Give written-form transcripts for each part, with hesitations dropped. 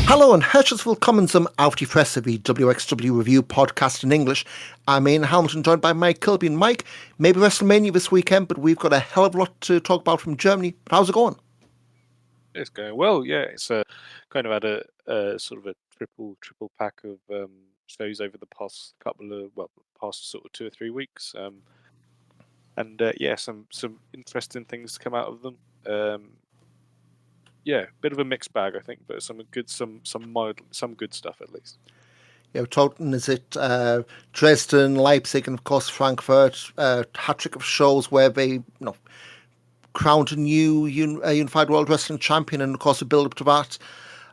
Hello and herzlich willkommen zum Alfty Fresse, the WXW review podcast in English. I'm Ian Hamilton, joined by Mike Kilby. And Mike, maybe WrestleMania this weekend, but we've got a hell of a lot to talk about from Germany. How's it going? It's going well, yeah. It's kind of had a sort of a triple pack of shows over the past past sort of 2 or 3 weeks, and yeah, some interesting things to come out of them. Yeah, bit of a mixed bag, I think, but some good stuff at least. Yeah, we're talking, is it Dresden, Leipzig, and of course Frankfurt, hat-trick of shows where they crowned a new unified world wrestling champion, and of course a build-up to that.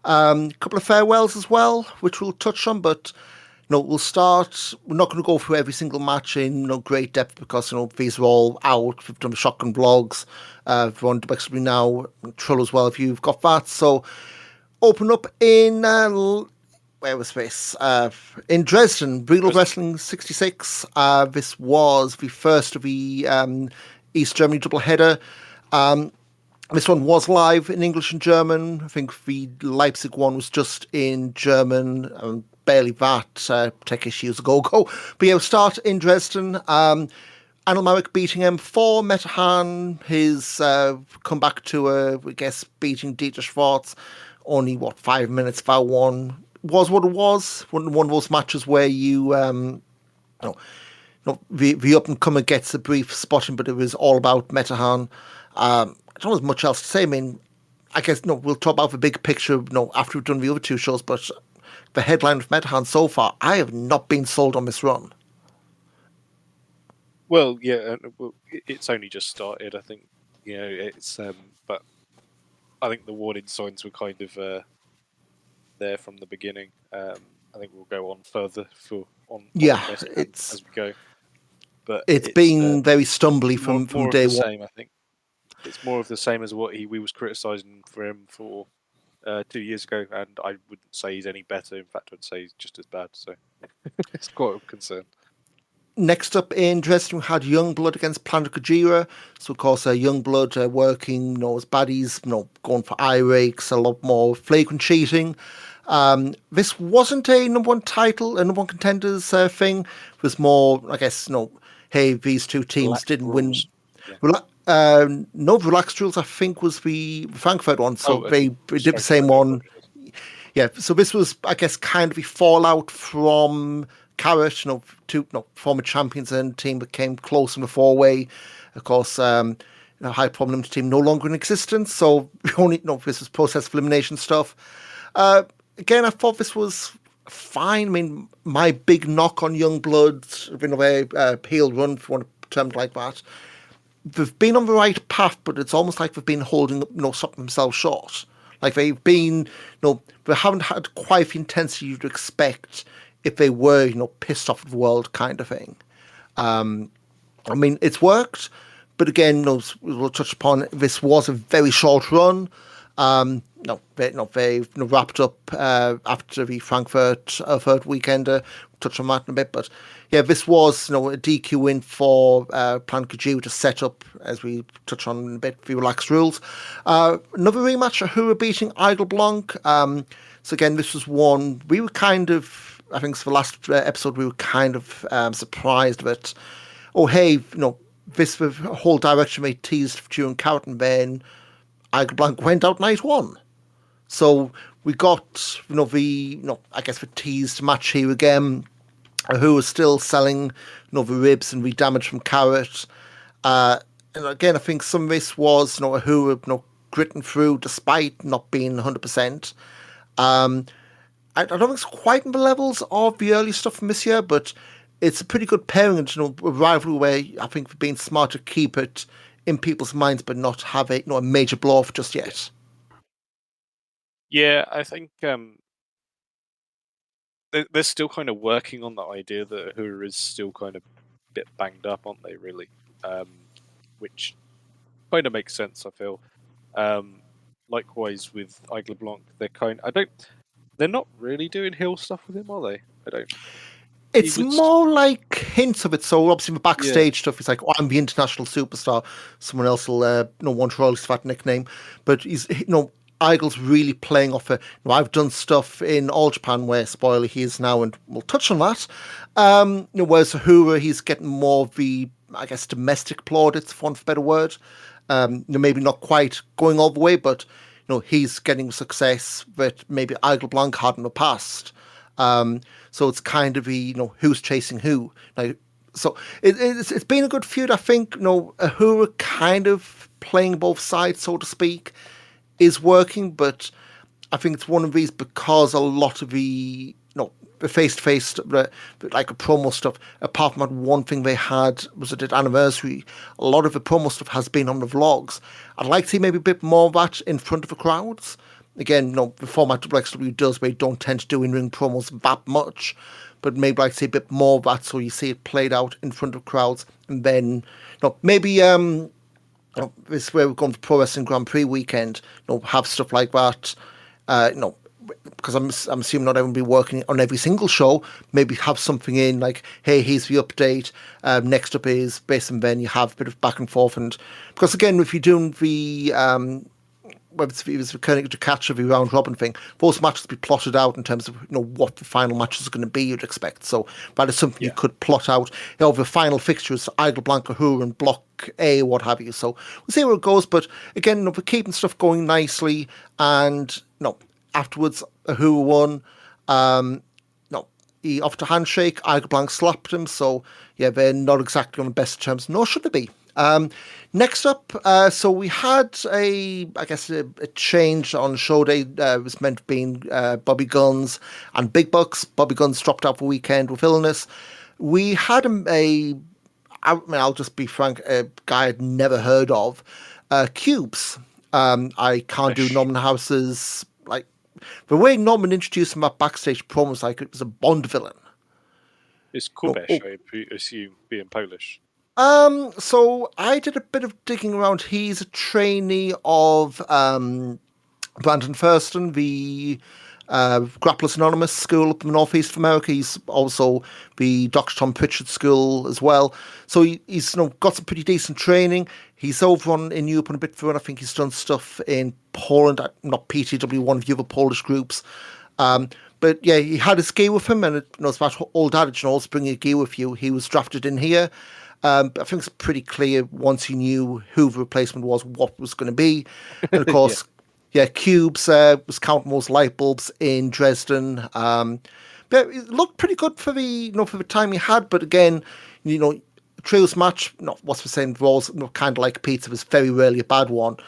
A couple of farewells as well, which we'll touch on, but we'll start. We're not going to go through every single match in great depth because these are all out. We've done the shotgun vlogs. We're on WXW now, Trill as well if you've got that. So open up in where was this? In Dresden, Real Wrestling 66. This was the first of the East Germany doubleheader. This one was live in English and German. I think the Leipzig one was just in German, barely that, tech issues go. But yeah, we'll start in Dresden. Anelmarek beating M4, Metahan, his comeback to, beating Dieter Schwartz. Only, 5 minutes, that one was what it was. One of those matches where the up-and-comer gets a brief spotting, but it was all about Metahan. I don't have much else to say. I mean, I guess we'll talk about the big picture after we've done the other two shows, but the headline of Metahan so far, I have not been sold on this run. Well, yeah, it's only just started. I think it's but I think the warning signs were kind of there from the beginning. I think we'll go on further as we go. But it's been very stumbly from day one. Same, I think. It's more of the same as what we was criticising for him for 2 years ago, and I wouldn't say he's any better. In fact, I'd say he's just as bad. So it's quite a concern. Next up in Dresden, we had Youngblood against Planet Gojira. So, of course, Youngblood working, as baddies, going for eye rakes, a lot more flagrant cheating. This wasn't a number one contenders thing. It was more, I guess, hey, these two teams didn't win. Yeah. Relaxed Rules, I think, was the Frankfurt one. So they did the same one. Yeah, so this was, I guess, kind of a fallout from Carrot, two former champions and team that came close in the four-way. Of course, high problem team no longer in existence, so we only this was process of elimination stuff. Again, I thought this was fine. I mean, my big knock on Youngblood, in a way, heel run, if you want to term it like that, they've been on the right path, but it's almost like they've been holding something themselves short. Like they've been, they haven't had quite the intensity you'd expect if they were, pissed off of the world kind of thing. I mean, it's worked, but again, we'll touch upon, this was a very short run. They wrapped up after the Frankfurt third weekend. Touch on that in a bit, but yeah, this was a DQ win for Planet Gojira to set up, as we touch on in a bit, the Relaxed Rules. Another rematch, Ahura beating Idle Blanc. So again, this was one we were kind of, I think for the last episode, we were kind of surprised that, this the whole direction they teased during Carrot and Ben, Idle Blanc went out night one. So we got, I guess the teased match here again, who was still selling, the ribs and the damage from Carrot. And again, I think some of this was, who gritting through despite not being 100%. I don't think it's quite in the levels of the early stuff from this year, but it's a pretty good pairing, and a rivalry where I think we've been smart to keep it in people's minds, but not have a major blow off just yet. Yeah, I think they're still kind of working on that idea that Ahura is still kind of a bit banged up, aren't they? Really, which kind of makes sense. I feel. Likewise with Idle Blanc, they're not really doing heel stuff with him, are they? I don't. It's more like hints of it. So obviously the backstage stuff is like, I'm the international superstar. Someone else will want to roll his fat nickname, but he's Eigel's really playing off a. I've done stuff in All Japan where, spoiler, he is now, and we'll touch on that. Whereas Ahura, he's getting more of the, I guess, domestic plaudits, for want of a better word. Maybe not quite going all the way, but he's getting success that maybe Eigel Blanc had in the past. So it's kind of who's chasing who. Now, so it's been a good feud. I think Ahura kind of playing both sides, so to speak, is working, but I think it's one of these because a lot of the face-to-face, like a promo stuff, apart from that one thing they had, was it at Anniversary, a lot of the promo stuff has been on the vlogs. I'd like to see maybe a bit more of that in front of the crowds. Again, the format WXW does, where you don't tend to do in-ring promos that much, but maybe I'd see a bit more of that so you see it played out in front of crowds, and then maybe this is where we're going for Pro Wrestling Grand Prix weekend, have stuff like that, because I'm assuming not everyone will be working on every single show. Maybe have something in like, hey, here's the update. Next up is based on then you have a bit of back and forth, and because again, if you're doing the whether it's returning to catch of the round robin thing, those matches will be plotted out in terms of what the final matches are going to be. You'd expect, so that is something you could plot out. The final fixtures, Eigel, Blanca, Hur, and Block A, what have you. So we'll see where it goes. But again, we're keeping stuff going nicely, and afterwards, Ahura won. He offered a handshake. Eigel Blanc slapped him. So yeah, they're not exactly on the best terms, nor should they be. Next up, so we had a change on show day. It was meant to be Bobby Guns and Big Bucks. Bobby Guns dropped out for the weekend with illness. We had I'll just be frank, a guy I'd never heard of, Cubes. I can't do Norman House's, like, the way Norman introduced him at backstage promos, like it was a Bond villain. It's Kubesh, I assume, being Polish. So I did a bit of digging around. He's a trainee of Brandon Thurston, the Grapplers Anonymous school up in the northeast of America. He's also the Dr. Tom Pritchard school as well. So he's got some pretty decent training. He's over in Europe and a bit further. I think he's done stuff in Poland, not PTW, one of the other Polish groups. But yeah, he had his gear with him, and it's that old adage, always bring your gear with you. He was drafted in here. But I think it's pretty clear once he knew who the replacement was, what was going to be. And of course, Cubes was counting those light bulbs in Dresden. But it looked pretty good for the for the time he had. But again, trios match, what's the saying, was kind of like pizza, was very rarely a bad one.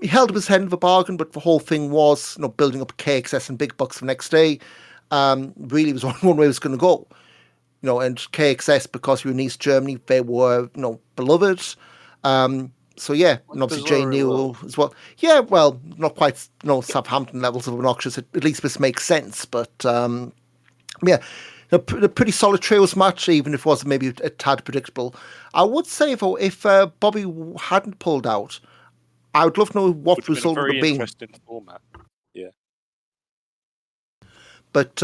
He held up his head of a bargain, but the whole thing was building up KXS and Big Bucks the next day. Really was one way it was going to go. And KXS, because you were in East Germany, they were, beloved. So yeah, and obviously Jay Newell as well. Yeah, well, not quite, Southampton levels of obnoxious. At least this makes sense. But yeah, a pretty solid trios match, even if it was maybe a tad predictable. I would say though, if Bobby hadn't pulled out, I would love to know what the result would have been. Interesting format. Yeah. But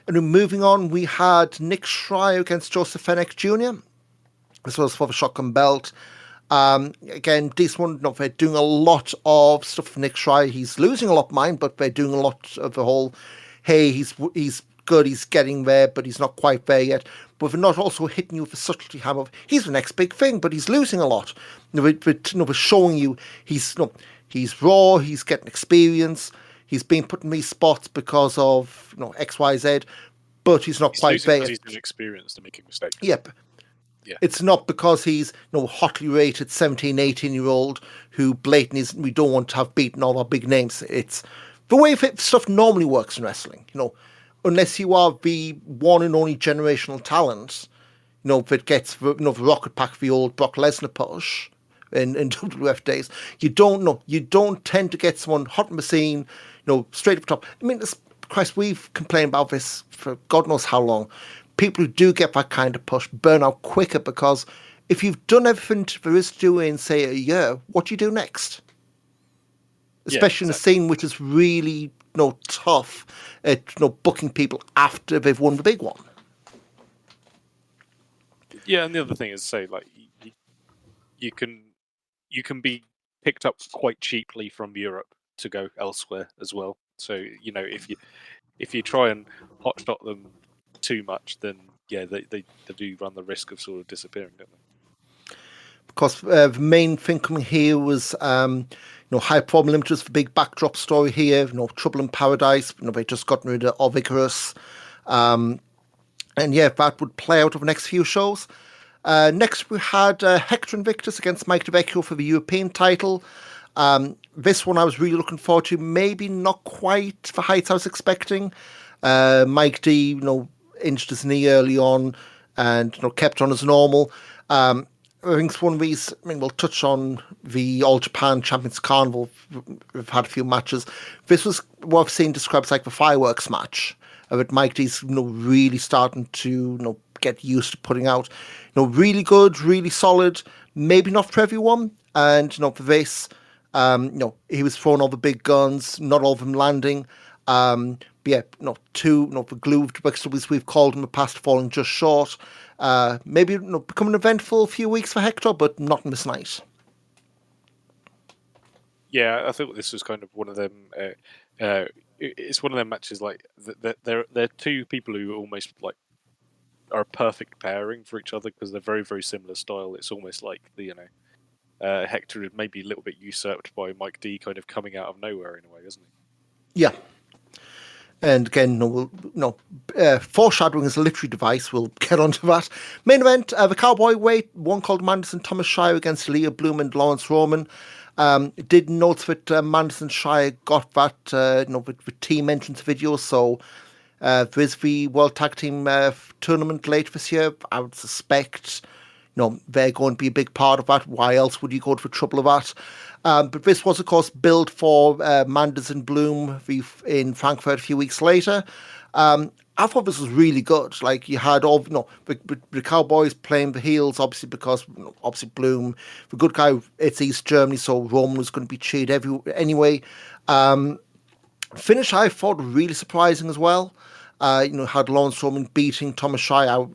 moving on, we had Nick Schreier against Joseph Fenech Jr. This was for the shotgun belt. Again, this one, they're doing a lot of stuff for Nick Schreier. He's losing a lot of mine, but they're doing a lot of the whole, hey, he's good, he's getting there, but he's not quite there yet. But they're not also hitting you with the subtlety hammer of, he's the next big thing, but he's losing a lot. We're showing you he's raw, he's getting experience. He's been put in these spots because of X, Y, Z, but he's not quite there. He's inexperienced and making mistakes. Yep. Yeah. It's not because he's hotly rated 17, 18-year-old who blatantly is, we don't want to have beaten all our big names. It's the way stuff normally works in wrestling. Unless you are the one and only generational talent, that gets the rocket pack, the old Brock Lesnar push in WWF days. You don't tend to get someone hot in the scene. Straight up top. I mean, Christ, we've complained about this for God knows how long. People who do get that kind of push burn out quicker because if you've done everything there is to do in, say, a year, what do you do next? Especially in a scene which is really tough at booking people after they've won the big one. Yeah, and the other thing is, say, like, you can be picked up quite cheaply from Europe to go elsewhere as well. So if you try and hotshot them too much, then yeah, they do run the risk of sort of disappearing, don't they? Because the main thing coming here was, High Problem Limiters for big backdrop story here. Trouble in Paradise. They just got rid of Icarus. And yeah, that would play out over the next few shows. Next, we had Hector Invictus against Mike DeVecchio for the European title. This one I was really looking forward to. Maybe not quite the heights I was expecting. Mike D, injured his knee early on and kept on as normal. I think it's one of these. We'll touch on the All Japan Champions Carnival. We've had a few matches. This was what I've seen described as like the fireworks match. With Mike D's, really starting to, get used to putting out, really good, really solid. Maybe not for everyone. And for this, he was throwing all the big guns, not all of them landing. But yeah, two, the glued Wexley's we've called in the past falling just short. Maybe become an eventful few weeks for Hector, but not in this night. Yeah, I thought this was kind of one of them. It's one of them matches like they're two people who almost like are a perfect pairing for each other because they're very, very similar style. It's almost like Hector is maybe a little bit usurped by Mike D, kind of coming out of nowhere in a way, isn't he? Yeah. And again, foreshadowing is a literary device. We'll get onto that. Main event, the Cowboy weight, one Called Manders and Thomas Shire against Leah Bloom and Lawrence Roman. Did note that Manders and Shire got that, the team entrance video. So there is the World Tag Team tournament later this year. I would suspect, they're going to be a big part of that. Why else would you go to the trouble of that? But this was, of course, billed for Manders and Bloom in Frankfurt a few weeks later. I thought this was really good. Like, you had all, the Cowboys playing the heels, obviously, because, obviously, Bloom, the good guy, it's East Germany, so Roman was going to be cheered anyway. Finish, I thought, really surprising as well. Had Lawrence Roman beating Thomas Shire,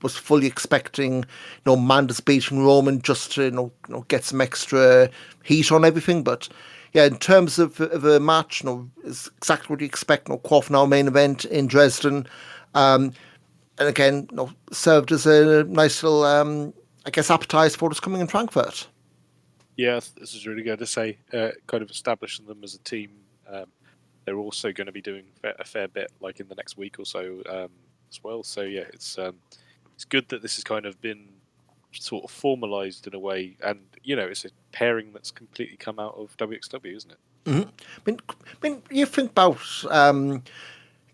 was fully expecting, Manders beating Roman just to, get some extra heat on everything. But yeah, in terms of the match, it's exactly what you expect. Quarter-hour main event in Dresden, and again, served as a nice little, appetizer for what's coming in Frankfurt. Yeah, this is really good to say. Kind of establishing them as a team. They're also going to be doing a fair bit, like in the next week or so, as well. So yeah, it's good that this has kind of been sort of formalized in a way, and it's a pairing that's completely come out of WXW, isn't it? Mm-hmm. I mean, you think about, I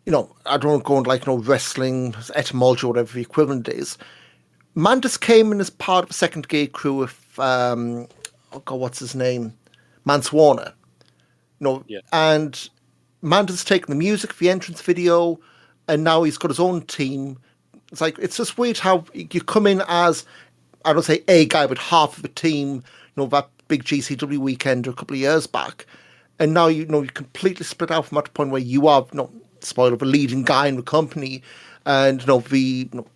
don't want to go into wrestling etymology or whatever the equivalent is. Manders came in as part of the second gate crew with, what's his name? Mance Warner. Yeah. And Manders taken the music for the entrance video, and now he's got his own team. It's like, it's just weird how you come in as, I don't say a guy, but half of the team, that big GCW weekend a couple of years back. And now, you completely split out from that point where you are, spoiler, the leading guy in the company and, the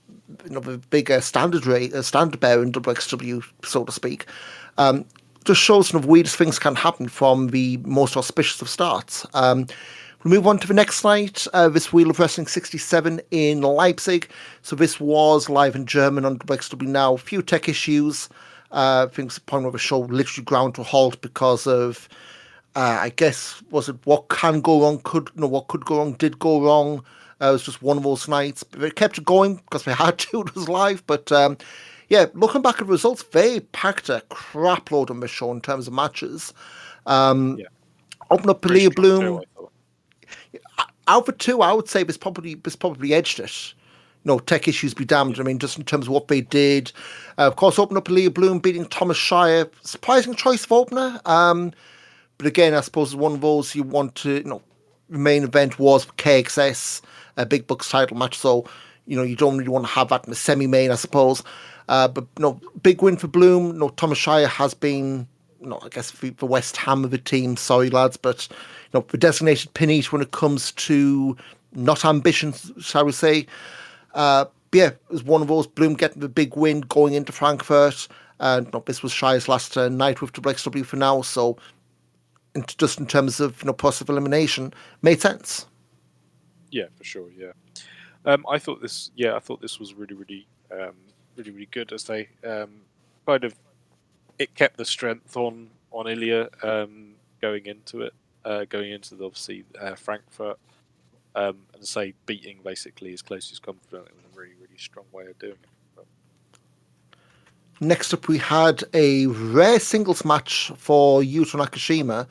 bigger standard bearer in WXW, so to speak. Just shows some of the weirdest things can happen from the most auspicious of starts. We move on to the next night, this Wheel of Wrestling 67 in Leipzig. So this was live in German on WXW Now. A few tech issues. Things at the point where the show literally ground to a halt because of, was it what can go wrong, what could go wrong, did go wrong. It was just one of those nights. But they kept it going because they had to. It was live. But yeah, looking back at the results, they packed a crap load on the show in terms of matches. Open up Leah Bloom. Out for two, I would say this probably edged it. Tech issues be damned. I mean, just in terms of what they did. Of course, open up Leah Bloom beating Thomas Shire. Surprising choice of opener. But again, I suppose it's one of those you want to, the main event was KXS, a Big Bucks title match. So, you don't really want to have that in the semi-main, I suppose. But, big win for Bloom. Thomas Shire has been, I guess, the West Ham of the team. Sorry, lads, but, the designated pin eater when it comes to not ambition, shall we say. Yeah, it was one of those. Bloom getting the big win going into Frankfurt. This was Shire's last night with WXW for now. So, just in terms of process of elimination, made sense. Yeah, for sure. Yeah. I thought this. Yeah, I thought this was really, really, really good. As they kind of it kept the strength on Ilya going into it, going into the obviously Frankfurt, and say beating basically his closest confidant in a really, really strong way of doing it. But, Next up, we had a rare singles match for Yuto Nakashima.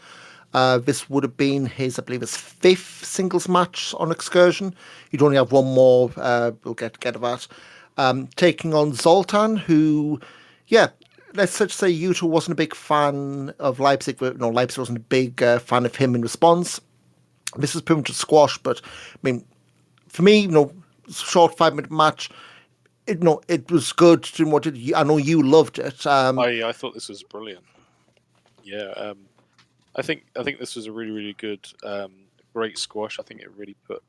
This would have been his, I believe, his 5th singles match on Excursion. You'd only have one more. We'll get to that. Taking on Zoltan, who, yeah, let's just say Yuto wasn't a big fan of Leipzig. But, Leipzig wasn't a big fan of him in response. This is pretty much a squash, but I mean, for me, short 5-minute match. It was good. I know you loved it. I thought this was brilliant. Yeah, I think this was a really, really good, great squash. I think it really put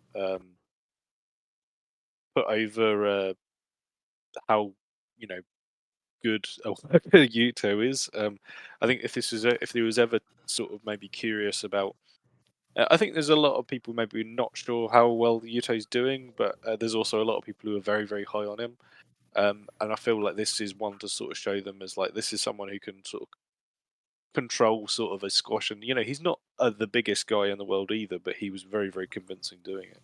over how good Yuto is. I think if there was ever sort of maybe curious about, I think there's a lot of people maybe not sure how well Yuto's doing, but there's also a lot of people who are very, very high on him. And I feel like this is one to sort of show them as like this is someone who can sort of control sort of a squash, and he's not the biggest guy in the world either, but he was very, very convincing doing it.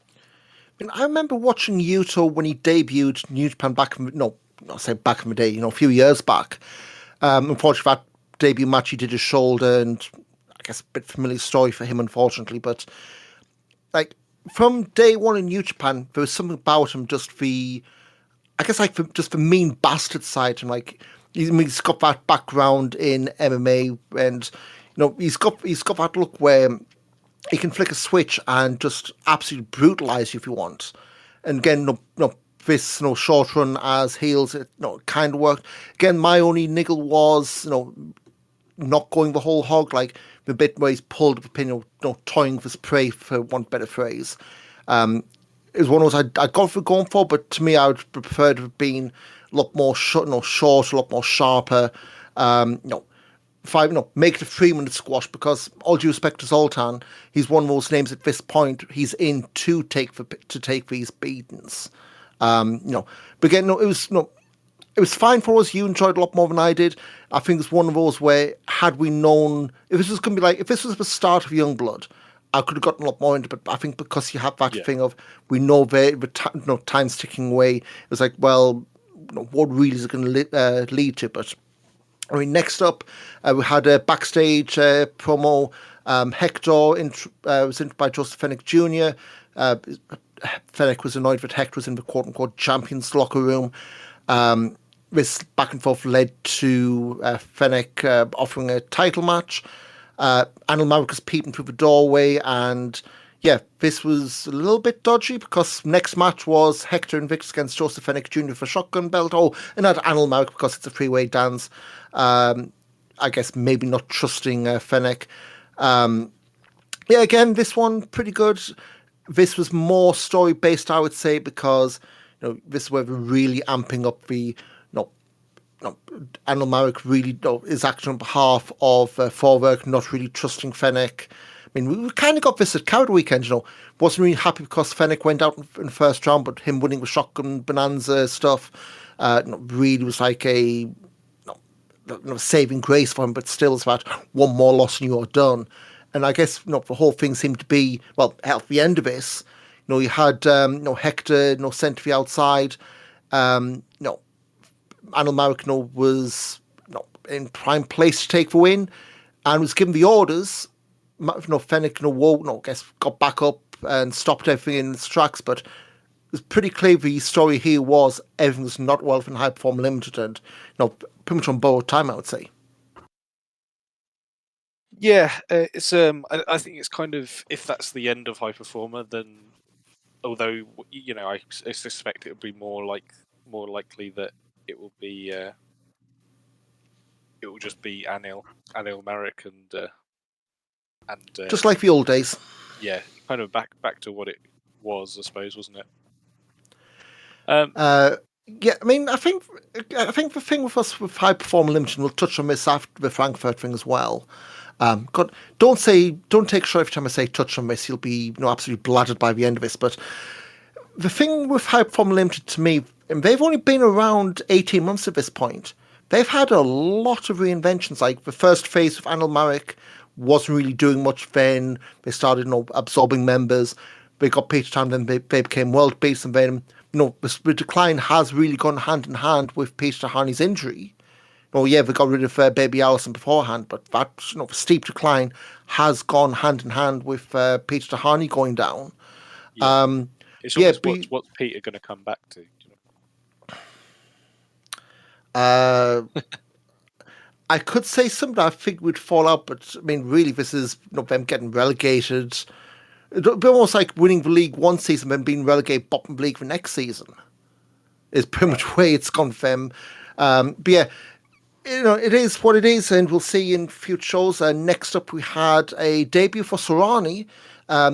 I remember watching Yuto when he debuted New Japan not say back in the day, a few years back. Unfortunately, that debut match he did his shoulder, and I guess a bit familiar story for him, unfortunately. But like from day one in New Japan, there was something about him, I guess just the mean bastard side, and like he's got that background in MMA, and he's got that look where he can flick a switch and just absolutely brutalize you if you want. And again, this short run as heels, it kind of worked. Again, my only niggle was not going the whole hog, like the bit where he's pulled the pin, toying with his prey, for want of a better phrase. It was one of those I got for going for, but to me, I would prefer to have been a lot more short, a lot more sharper. Make it a 3-minute squash, because all due respect to Zoltan, he's one of those names at this point. He's in to take these beatings. But again, it was fine for us. You enjoyed it a lot more than I did. I think it's one of those where, had we known if this was going to be like, if this was the start of Youngblood, I could have gotten a lot more into it. But I think because you have that thing of, we know time's ticking away, it was like, well, what really is it going to lead to? But I mean, next up, we had a backstage promo. Hector was in by Joseph Fenech Jr. Fenech was annoyed that Hector was in the quote-unquote champions locker room. This back and forth led to Fenech offering a title match. Anil Marek was peeping through the doorway, and yeah, this was a little bit dodgy, because next match was Hector Invictus against Joseph Fenech Jr. for shotgun belt. And not Anil Marek, because it's a freeway dance. I guess maybe not trusting Fenech. Again, this one pretty good. This was more story based, I would say, because this is where we're really amping up the Anil Marek really is acting on behalf of Forwerk, not really trusting Fenech. I mean, we kind of got this at Coward Weekend, Wasn't really happy because Fenech went out in the first round, but him winning with shotgun bonanza stuff really was like a saving grace for him, but still it's about one more loss and you're done. And I guess the whole thing seemed to be, well, at the end of this, you had Hector sent to the outside. Anil Marek was in prime place to take the win, and was given the orders. Fenech got back up and stopped everything in its tracks, but it was pretty clear the story here was everything was not well from High Perform Limited, and pretty much on borrowed time, I would say. Yeah, it's I think it's kind of, if that's the end of High Performer, then although I suspect it would be more likely that it will be it will just be Anil Marek and just like the old days. Yeah, kind of back to what it was, I suppose, wasn't it? Yeah, I mean, I think the thing with us with High Perform Limited, we'll touch on this after the Frankfurt thing as well. God, don't take a shot every time I say touch on this. You'll be absolutely bladdered by the end of this. But the thing with Hype From Limited to me, and they've only been around 18 months at this point. They've had a lot of reinventions. Like the first phase with Anil Marek wasn't really doing much then. They started, absorbing members. They got Peter Tan, then they became world beats, and then, the decline has really gone hand in hand with Peter Tahani's injury. Oh yeah, they got rid of Baby Allison beforehand, but that steep decline has gone hand in hand with Peter Tahani going down. Yeah. It's almost what's Peter going to come back to? I could say something I think would fall out, but I mean, really, this is them getting relegated. It'd be almost like winning the league one season and being relegated bottom league the next season. Is pretty much where it's gone for them. But yeah, it is what it is, and we'll see in future shows. Next up, we had a debut for Sorani.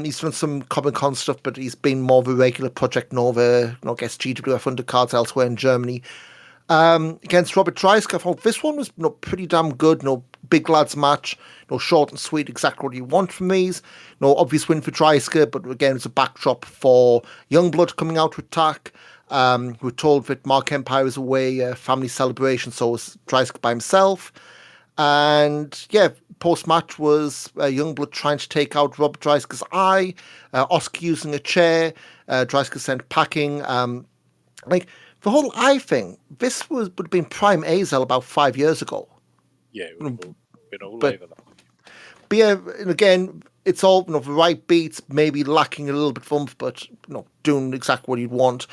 He's done some Comic Con stuff, but he's been more of a regular Project Nova, guess GWF undercards elsewhere in Germany. Against Robert Dreisker. I thought this one was pretty damn good. Big lads match. Short and sweet, exactly what you want from these. Obvious win for Dreisker, but again, it's a backdrop for Youngblood coming out to attack. We're told that Mark Empire is away, family celebration, so is Dreisker by himself. And yeah, post-match was Youngblood trying to take out Robert Dreisker's eye, Oscar using a chair, Dreisker sent packing. The whole eye thing, this would have been prime Azel about 5 years ago. Yeah, it would have been all over that. But yeah, and again, it's all the right beats, maybe lacking a little bit of oomph, but doing exactly what you'd want.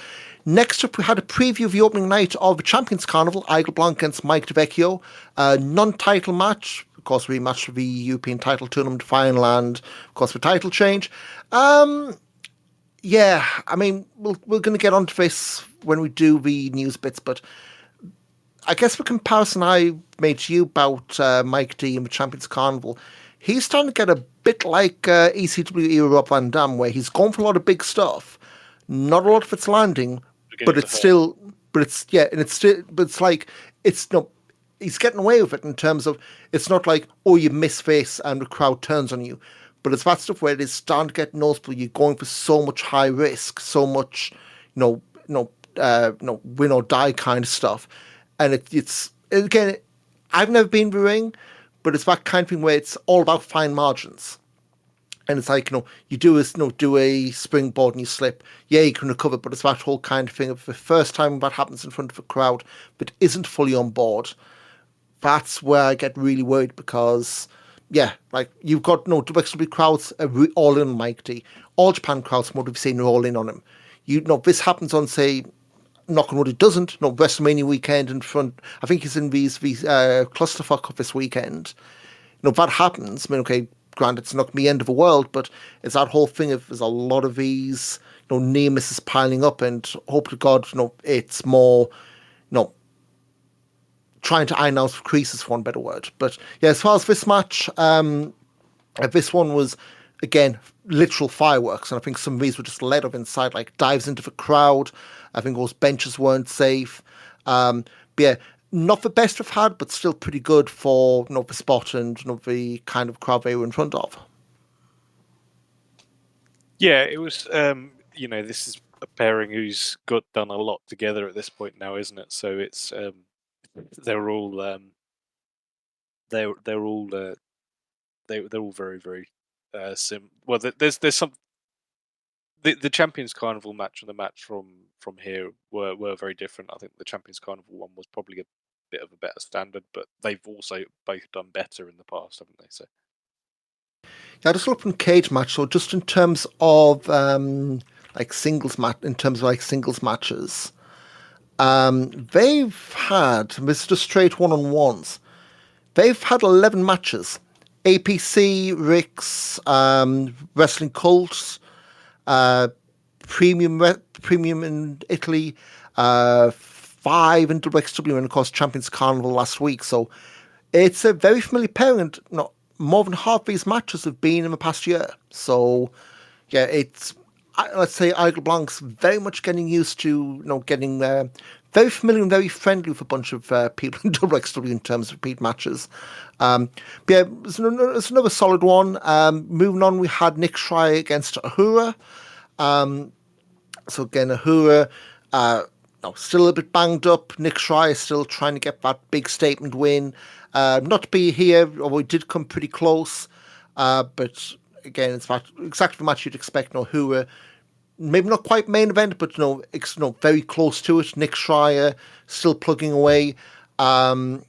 Next up, we had a preview of the opening night of the Champions Carnival, Igel Blanc against Mike DeVecchio. Non-title match, of course, rematch for the European title tournament final, and of course the title change. Yeah, I mean, we're going to get onto this when we do the news bits, but I guess the comparison I made to you about Mike D and the Champions Carnival, he's starting to get a bit like ECW era Rob Van Dam, where he's going for a lot of big stuff. Not a lot of it's landing, but it's like, he's getting away with it in terms of, it's not like, oh, you miss this and the crowd turns on you. But it's that stuff where it is starting to get noticeable. You're going for so much high risk, so much, win or die kind of stuff. And it's again, I've never been in the ring, but it's that kind of thing where it's all about fine margins. And it's like, you do a springboard and you slip. Yeah, you can recover, but it's that whole kind of thing of the first time that happens in front of a crowd that isn't fully on board. That's where I get really worried, because yeah, like you've got WXW crowds all in on Mike D. All Japan crowds, from what we've seen, are all in on him. This happens on, say, knock on wood, it doesn't. WrestleMania weekend in front. I think he's in these clusterfuck of this weekend. That happens. I mean, okay, granted, it's not going to be the end of the world, but it's that whole thing of there's a lot of these near misses piling up, and hope to God, it's more, trying to iron out creases, for one better word. But yeah, as far as this match, this one was, again, literal fireworks. And I think some of these were just let up inside, like dives into the crowd. I think those benches weren't safe. But yeah, not the best we've had, but still pretty good for the spot and the kind of crowd they were in front of. Yeah, it was, this is a pairing who's done a lot together at this point now, isn't it? So it's, they're all very, very well, there's some, the Champions Carnival match and the match from here were very different. I think the Champions Carnival one was probably a bit of a better standard, but they've also both done better in the past, haven't they? So yeah, just look from cage match. So just in terms of singles matches, they've had, this is just straight one-on-ones, they've had 11 matches. APC, Ricks, Wrestling Cults, Premium in Italy, 5 in WXW, and of course Champions Carnival last week. So it's a very familiar pairing. More than half these matches have been in the past year. So yeah, it's, let's say, Igel Blanc's very much getting used to getting very familiar and very friendly with a bunch of people in WXW in terms of repeat matches. But yeah, it's another solid one. Moving on, we had Nick Schreier against Ahura. So again, Ahura, still a bit banged up. Nick Schreier still trying to get that big statement win. Not to be here, although he did come pretty close. But again, it's exactly the match you'd expect. Ahura, maybe not quite main event, but very close to it. Nick Schreier still plugging away. And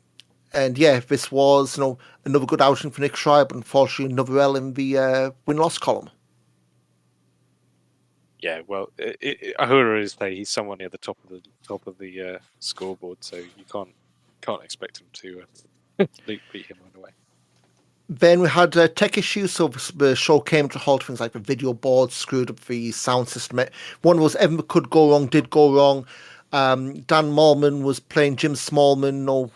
yeah, this was another good outing for Nick Schreier, but unfortunately another L in the win-loss column. Yeah, well, Ahura is he's someone near the top of the scoreboard, so you can't expect him to beat him right away. Then we had tech issues, so the show came to a halt. Things like the video board screwed up the sound system. One was everything could go wrong, did go wrong. Dan Malman was playing Jim Smallman,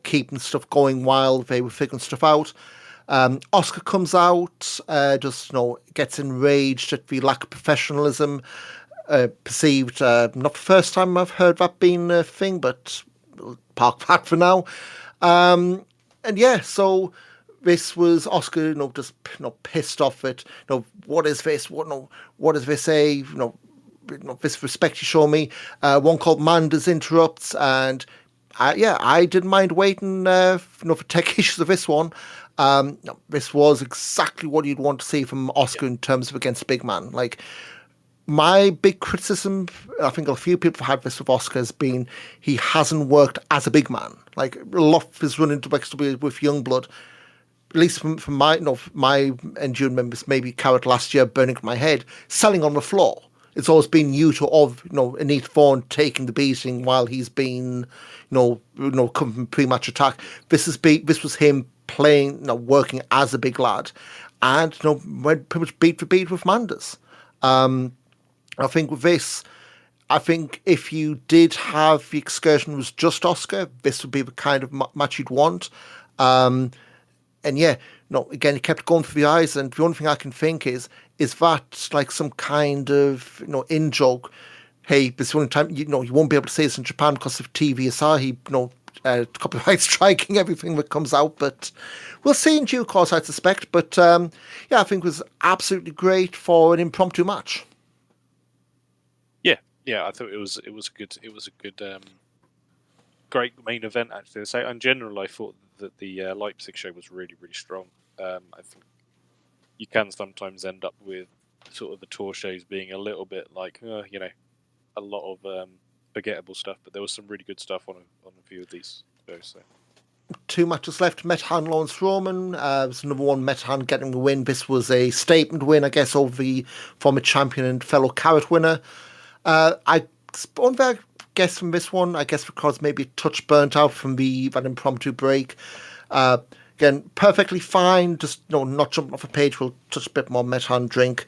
keeping stuff going while they were figuring stuff out. Oscar comes out, gets enraged at the lack of professionalism perceived. Not the first time I've heard that being a thing, but we'll park that for now. And yeah, so this was Oscar, just pissed off at, what is this? What does this say? This respect you show me. One called Manders interrupts, and I didn't mind waiting for tech issues of this one. This was exactly what you'd want to see from Oscar in terms of against big man. Like, my big criticism, I think a few people have had this with Oscar, has been he hasn't worked as a big man. Like, a lot of his run into WXW with Youngblood, at least from my enduring members, maybe Carrot last year, burning my head, selling on the floor. It's always been Anit Vaughan taking the beating while he's been, coming from pre-match attack. This was him playing, working as a big lad, and went pretty much beat for beat with Manders. I think with this, if you did have the excursion was just Oscar, this would be the kind of match you'd want. And yeah, again, he kept going for the eyes, and the only thing I can think is that like some kind of in joke. Hey, this is the only time you won't be able to say this in Japan because of TVSR. Copyright striking everything that comes out, but we'll see in due course, I suspect. But yeah, I think it was absolutely great for an impromptu match. Yeah, I thought it was a good great main event actually. So in general, I thought that the Leipzig show was really, really strong. I think you can sometimes end up with sort of the tour shows being a little bit like, a lot of forgettable stuff, but there was some really good stuff on a few of these shows. So. 2 matches left. Metan Lawrence Roman was another one. Metan getting the win. This was a statement win, I guess, over the former champion and fellow Carrot winner. I guess from this one, I guess because maybe a touch burnt out from that impromptu break. Again, perfectly fine. Just not jumping off a page. We'll touch a bit more Metan drink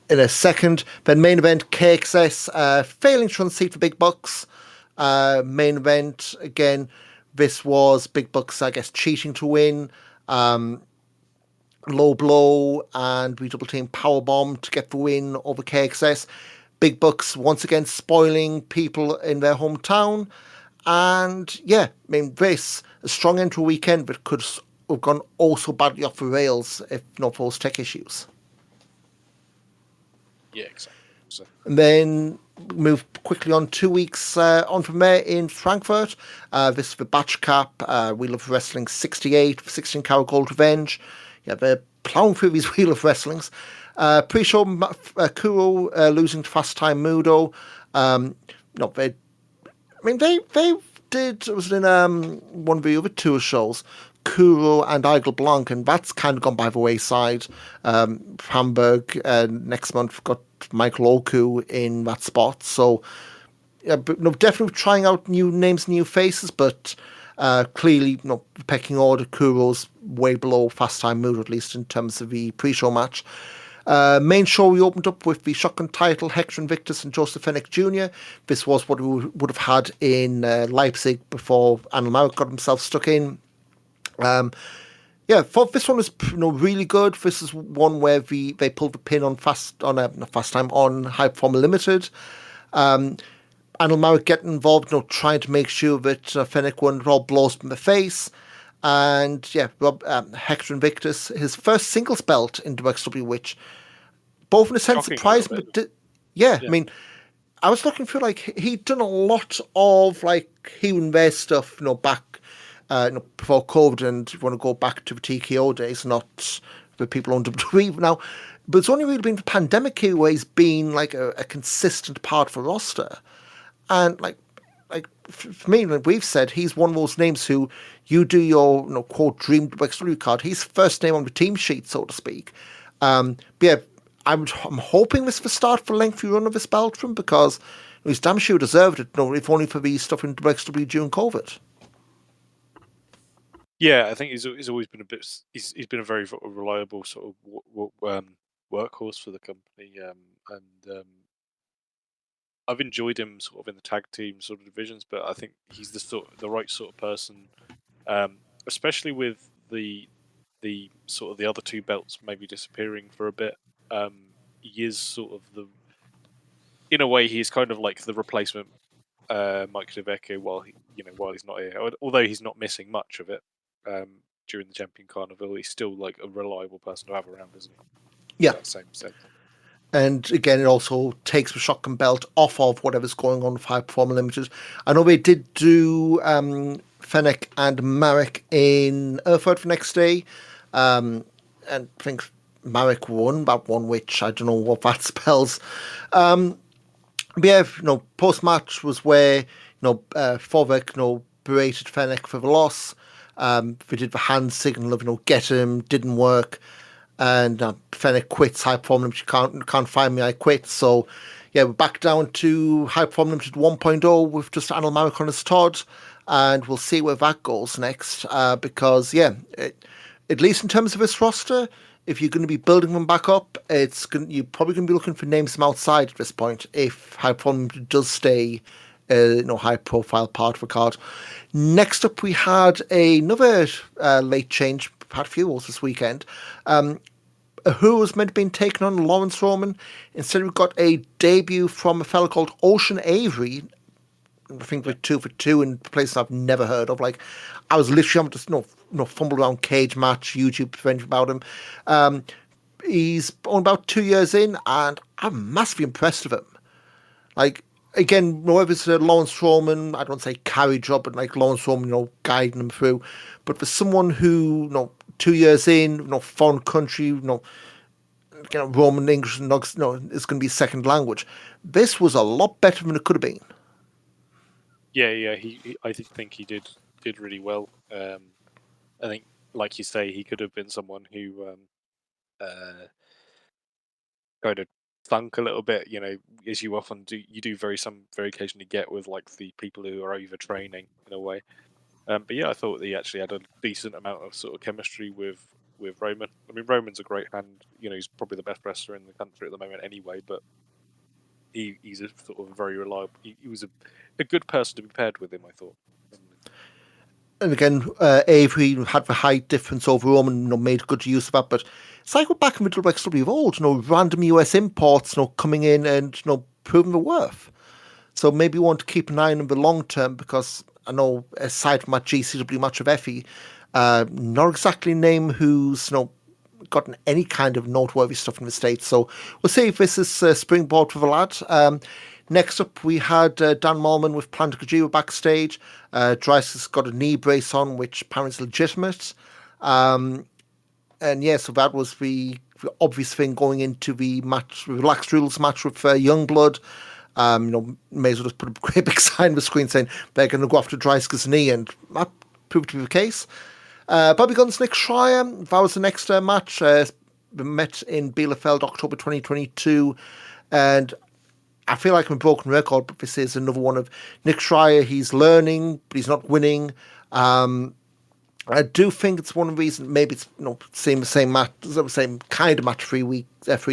in a second. Then main event, KXS failing to unseat the Big Bucks. Main event, again, this was Big Bucks, I guess, cheating to win. Low blow, and we double team powerbomb to get the win over KXS. Big Bucks once again spoiling people in their hometown. And yeah, this, a strong end to a weekend, but could have gone also badly off the rails if not for those tech issues. Yeah, exactly. So. And then move quickly on 2 weeks on from there in Frankfurt. This is the batch cap. Wheel of Wrestling 68, 16 Karat Gold Revenge. Yeah, they're plowing through these Wheel of Wrestlings. Pre-show, Kuro losing to Fast Time Mudo. They did, it was in one of the other tour shows, Kuro and Igel Blanc, and that's kind of gone by the wayside. Hamburg next month got Michael Oku in that spot. So, yeah, but definitely trying out new names, new faces, but clearly, the pecking order, Kuro's way below Fast Time Mood, at least in terms of the pre-show match. Main show, we opened up with the shotgun title, Hector Invictus and Joseph Fennick Jr. This was what we would have had in Leipzig before Anil Marek got himself stuck in. This one was really good. This is one where they pulled the pin on High Performer Limited. Anil Marek getting involved, trying to make sure that Fennec won Rob blows from the face. And yeah, Hector Invictus, his first singles belt in WXW, which both in a sense Shocking a little surprised me. bit. Yeah, I Yeah. mean, I was looking for he'd done a lot of here and there stuff, back before COVID, and if you want to go back to the TKO days, not the people on WWE now. But it's only really been the pandemic here where he's been a consistent part of the roster. And for me, like we've said, he's one of those names who you do your quote dream WXW card. He's first name on the team sheet, so to speak. But yeah, I'm hoping this is the start for a lengthy run of this belt from because he's damn sure deserved it. If only for the stuff in WXW during COVID. Yeah, I think he's always been a bit. He's been a very reliable sort of workhorse for the company, and I've enjoyed him sort of in the tag team sort of divisions. But I think he's the right sort of person, especially with the sort of the other two belts maybe disappearing for a bit. He is sort of in a way, he's kind of like the replacement Mike DeVecchio while he's not here. Although he's not missing much of it during the Champion Carnival, he's still like a reliable person to have around, isn't he? Yeah. That same sense. And again, it also takes the shotgun belt off of whatever's going on with High Performer Limited. I know they did do Fennec and Marek in Erfurt for next day. And I think Marek won that one, which I don't know what that spells. But yeah, post-match was where, Forvik, berated Fennec for the loss. They did the hand signal of, get him, didn't work. And Fennec quits High Performance Limited, can't find me, I quit. So, yeah, we're back down to High Performance Limited 1.0 with just Anil Marek on his Todd. And we'll see where that goes next. Because, yeah, at least in terms of this roster, if you're going to be building them back up, you're probably going to be looking for names from outside at this point if High Performance does stay high-profile part of the card. Next up, we had another late change. Had a few roles this weekend. Who was meant to be taken on Lawrence Roman. Instead, we got a debut from a fellow called Ocean Avery. I think we're 2 for 2 in places I've never heard of. I was literally just fumbled around cage match, YouTube revenge about him. He's on about 2 years in, and I'm massively impressed with him. Again, whether it's Lawrence Roman, I don't say carry job, but Lawrence Roman, guiding him through. But for someone who, 2 years in, foreign country, Roman English is going to be second language. This was a lot better than it could have been. Yeah. I think he did really well. I think, like you say, he could have been someone who kind of thunk a little bit, as you often do. You do very occasionally get with the people who are overtraining in a way. But yeah, I thought he actually had a decent amount of sort of chemistry with Roman. I mean, Roman's a great hand. He's probably the best wrestler in the country at the moment anyway. But he's a sort of very reliable. He was a good person to be paired with him, I thought. And again, Avery had the height difference over Roman, made good use of that. But it's like we're back in the WXW of old, random US imports, coming in and, proving the worth. So maybe we want to keep an eye on them the long term because I know, aside from that GCW match of Effie, not exactly name who's gotten any kind of noteworthy stuff in the States. So we'll see if this is a springboard for the lad. Next up, we had Dan Malman with Planet Kojima backstage. Dreisaitl got a knee brace on, which apparently is legitimate. And yeah, so that was the obvious thing going into the match, relaxed rules match with Youngblood. May as well just put a great big sign on the screen saying they're going to go after Dreisker's knee, and that proved to be the case. Bobby Guns, Nick Schreier, that was the next match. We met in Bielefeld, October 2022, and I feel like I'm a broken record, but this is another one of Nick Schreier. He's learning, but he's not winning. I do think it's one of the reasons. Maybe it's same match, same kind of match 3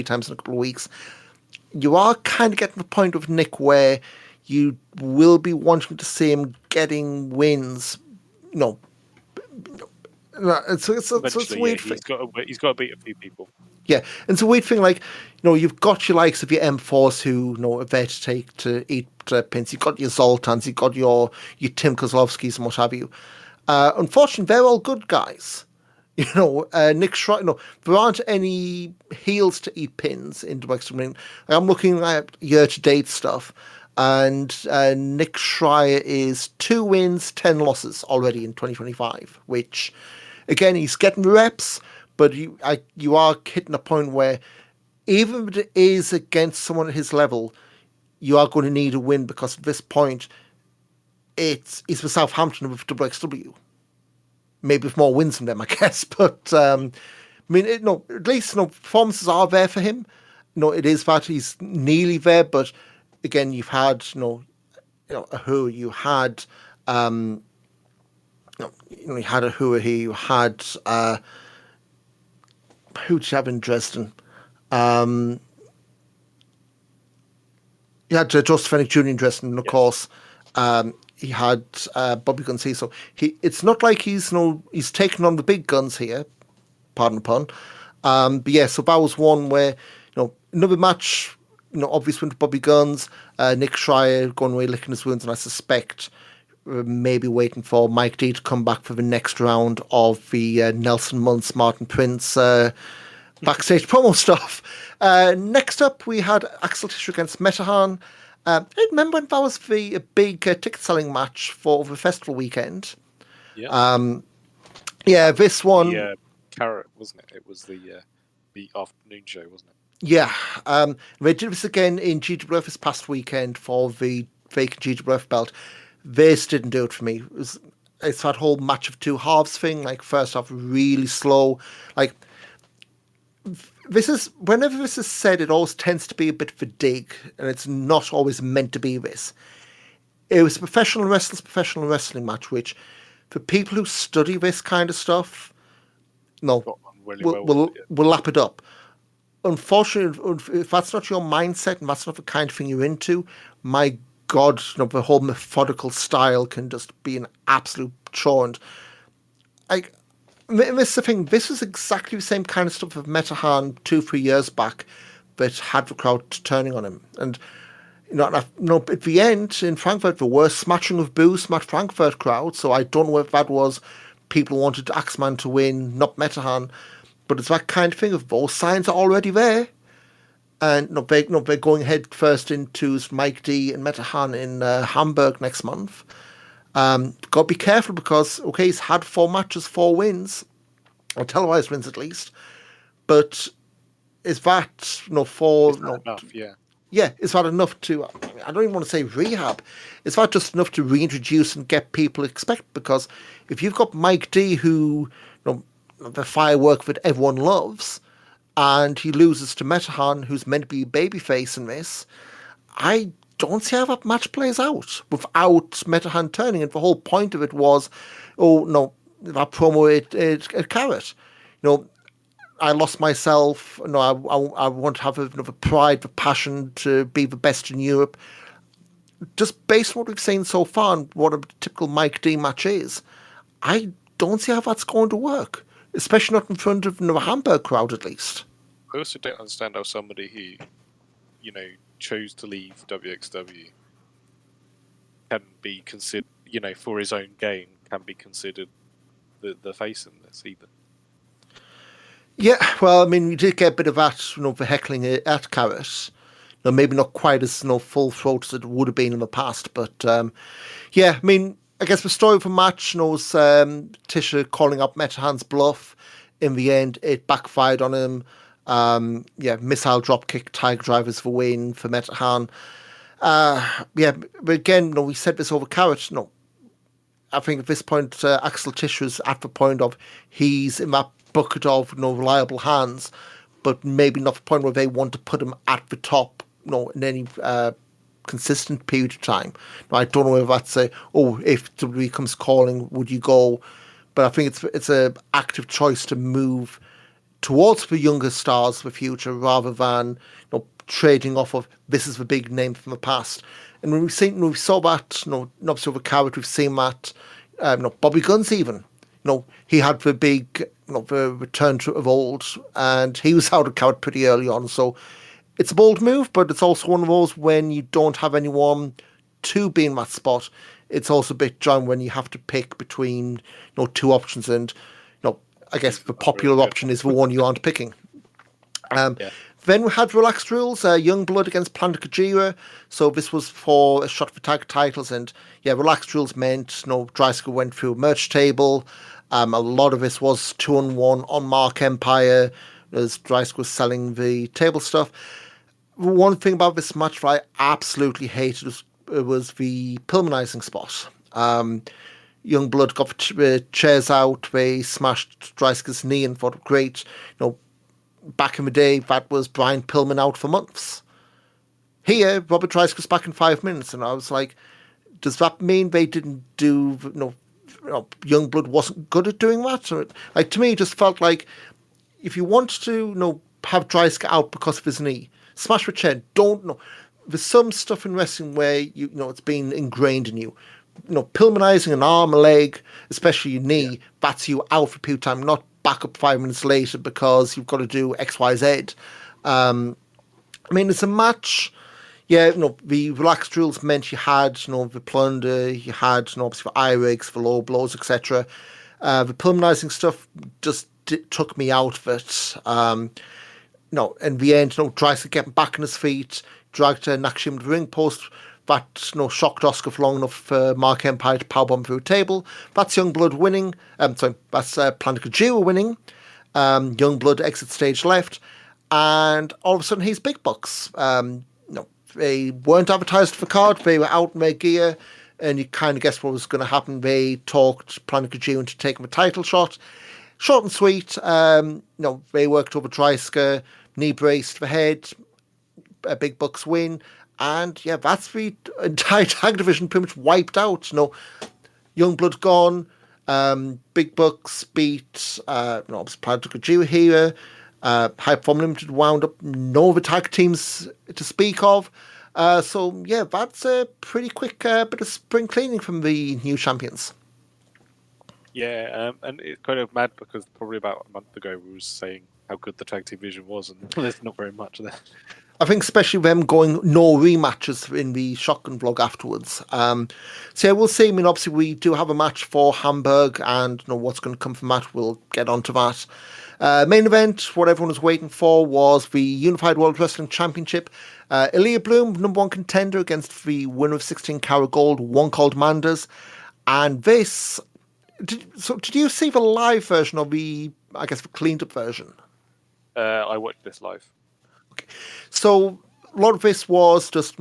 times in a couple of weeks. You are kind of getting to the point with Nick where you will be wanting to see him getting wins. It's weird. He's got to beat a few people. Yeah, and it's a weird thing, like, you've got your likes of your M4s who, are there to take to eat pins. You've got your Zoltans, you've got your Tim Kozlovskis and what have you. Unfortunately, they're all good guys. Nick Schreier, there aren't any heels to eat pins in WrestleMania. I'm looking at year-to-date stuff, and Nick Schreier is 2 wins, 10 losses already in 2025, which, again, he's getting reps, but you are hitting a point where even if it is against someone at his level, you are going to need a win, because at this point, it's for Southampton with WXW. Maybe with more wins than them, I guess. But at least performances are there for him. It is that he's nearly there, but again, you've had Ahura, you had you had Ahura here, you had who did you have in Dresden? You had Joseph Fennick Jr. in Dresden, and of course, he had Bobby Guns. So it's not like he's taking on the big guns here, pardon the pun. But yeah, so that was one where another match, obviously went to Bobby Guns, Nick Schreier going away licking his wounds, and I suspect maybe waiting for Mike D to come back for the next round of the Nelson Muntz, Martin Prince backstage promo stuff. Next up, we had Axel Tischer against Metahan. I remember when that was the big ticket selling match for the festival weekend. Yeah. This one. The Carrot, wasn't it? It was the afternoon show, wasn't it? Yeah. They did this again in GWF this past weekend for the vacant GWF belt. This didn't do it for me. It's that whole match of two halves thing. Like, first off, really slow. Like, whenever this is said, it always tends to be a bit of a dig, and it's not always meant to be this. It was a professional wrestling match, which, for people who study this kind of stuff, we'll lap it up. Unfortunately, if that's not your mindset and that's not the kind of thing you're into, my God, the whole methodical style can just be an absolute chore. And this is the thing, this is exactly the same kind of stuff of Metahan 2-3 years back that had the crowd turning on him. And at the end in Frankfurt, there were smashing of boos from that Frankfurt crowd, so I don't know if that was people wanted Axeman to win, not Metahan, but it's that kind of thing of those signs are already there. And they're going head first into Mike D and Metahan in Hamburg next month. Got to be careful, because he's had 4 matches, 4 wins, or televised wins at least. But is that for enough? Yeah, is that enough to? I don't even want to say rehab. Is that just enough to reintroduce and get people to expect? Because if you've got Mike D, who the firework that everyone loves, and he loses to Metahan, who's meant to be babyface in this, I don't see how that match plays out without Metahan turning. And the whole point of it was, that promo at Carrot. I lost myself. I want to have a pride, the passion to be the best in Europe. Just based on what we've seen so far and what a typical Mike D match is, I don't see how that's going to work, especially not in front of a Hamburg crowd, at least. I also don't understand how somebody who, chose to leave WXW can be considered, for his own gain, can be considered the face in this either. Yeah, well, I mean, we did get a bit of that, for heckling at Carrot. Maybe not quite as full throat as it would have been in the past, but yeah, I mean, I guess the story of the match was Tischer calling up Metahan's bluff. In the end, it backfired on him. Missile dropkick, Tiger Drivers for win for Metahan. But again, we said this over Carrot. I think at this point, Axel Tischer's at the point of he's in that bucket of reliable hands, but maybe not the point where they want to put him at the top, in any consistent period of time. I don't know if that's if WWE comes calling, would you go? But I think it's an active choice to move towards the younger stars of the future, rather than trading off of this is the big name from the past. And when we saw that, obviously with Carrot, we've seen that, Bobby Guns even. he had the big, the return of old, and he was out of card pretty early on. So it's a bold move, but it's also one of those when you don't have anyone to be in that spot. It's also a bit jarring when you have to pick between two options, and I guess the popular option is the one you aren't picking. Yeah. Then we had relaxed rules, Young Blood against Planet Kujira. So this was for a shot for tag titles, and relaxed rules meant Dreisker went through a merch table. A lot of this was 2-on-1 on Mark Empire, as Dreisker was selling the table stuff. One thing about this match that I absolutely hated was the Pillmanizing spot. Youngblood got the chairs out, they smashed Dreisker's knee and thought, great, back in the day, that was Brian Pillman out for months. Here, Robert Dreisker's back in 5 minutes, and I was like, does that mean they didn't do, Youngblood wasn't good at doing that? Or, to me, it just felt like if you want to, have Dreisker out because of his knee, smash the chair. Don't know. There's some stuff in wrestling where it's been ingrained in you. Pillmanizing an arm, a leg, especially your knee, that's you out for period time, not back up 5 minutes later because you've got to do X, Y, Z. It's a match. The relaxed rules meant you had, the plunder, you had, obviously, for eye rigs, for low blows, etc. The Pillmanizing stuff just took me out of it. In the end, Dreisker getting back on his feet, dragged Nakashima to the ring post. That shocked Oscar for long enough for Mark Empire to powerbomb through a table. That's Youngblood winning. That's Planet Kujira winning. Youngblood exits stage left, and all of a sudden he's big bucks. They weren't advertised for card. They were out in their gear, and you kind of guessed what was going to happen. They talked Planet Kujira into taking a title shot. Short and sweet. They worked over Dreisker, knee braced the head. A big bucks win. And that's the entire tag division pretty much wiped out. Youngblood gone. Big Bucks beat Planet Kujira here. Hype Form Limited wound up no other tag teams to speak of. That's a pretty quick bit of spring cleaning from the new champions. Yeah, and it's kind of mad because probably about a month ago we were saying how good the tag team division was, and there's not very much there. I think especially them going no rematches in the Shotgun vlog afterwards. We'll see. Obviously we do have a match for Hamburg, and what's going to come from that, we'll get onto that. Main event, what everyone was waiting for, was the Unified World Wrestling Championship. Ilya Bloom, number one contender, against the winner of 16 Karat Gold, one Called Manders. And this... Did you see the live version of the cleaned up version? I watched this live. Okay. So a lot of this was just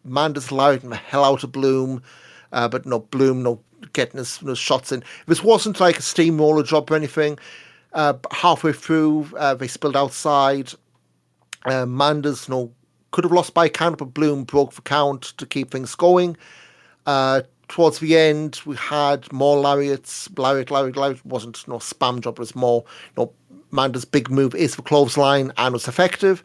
Manders allowing the hell out of Bloom, but Bloom getting his shots in. This wasn't like a steamroller job or anything. Halfway through, they spilled outside. Manders could have lost by a count, but Bloom broke the count to keep things going. Towards the end, we had more lariats. Lariat wasn't spam job. It was more Manders' big move is the clothesline, and was effective.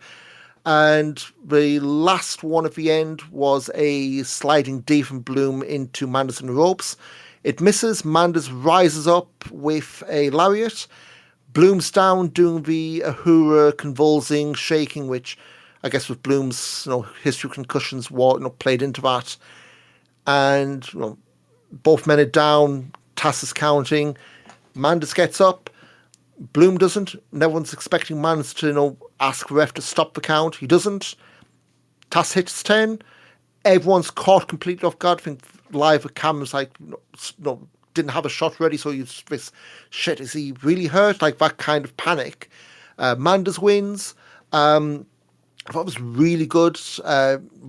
And the last one at the end was a sliding D from Bloom into Manders and the ropes. It misses. Manders rises up with a lariat. Bloom's down doing the ahura, convulsing, shaking, which I guess with Bloom's history of concussions played into that. And both men are down. Tass is counting. Manders gets up. Bloom doesn't. And everyone's expecting Manders to ask the ref to stop the count. He doesn't. Tass hits 10. Everyone's caught completely off guard. I think live with cameras didn't have a shot ready, so you this shit. Is he really hurt? Like that kind of panic. Manders wins. I thought it was really good.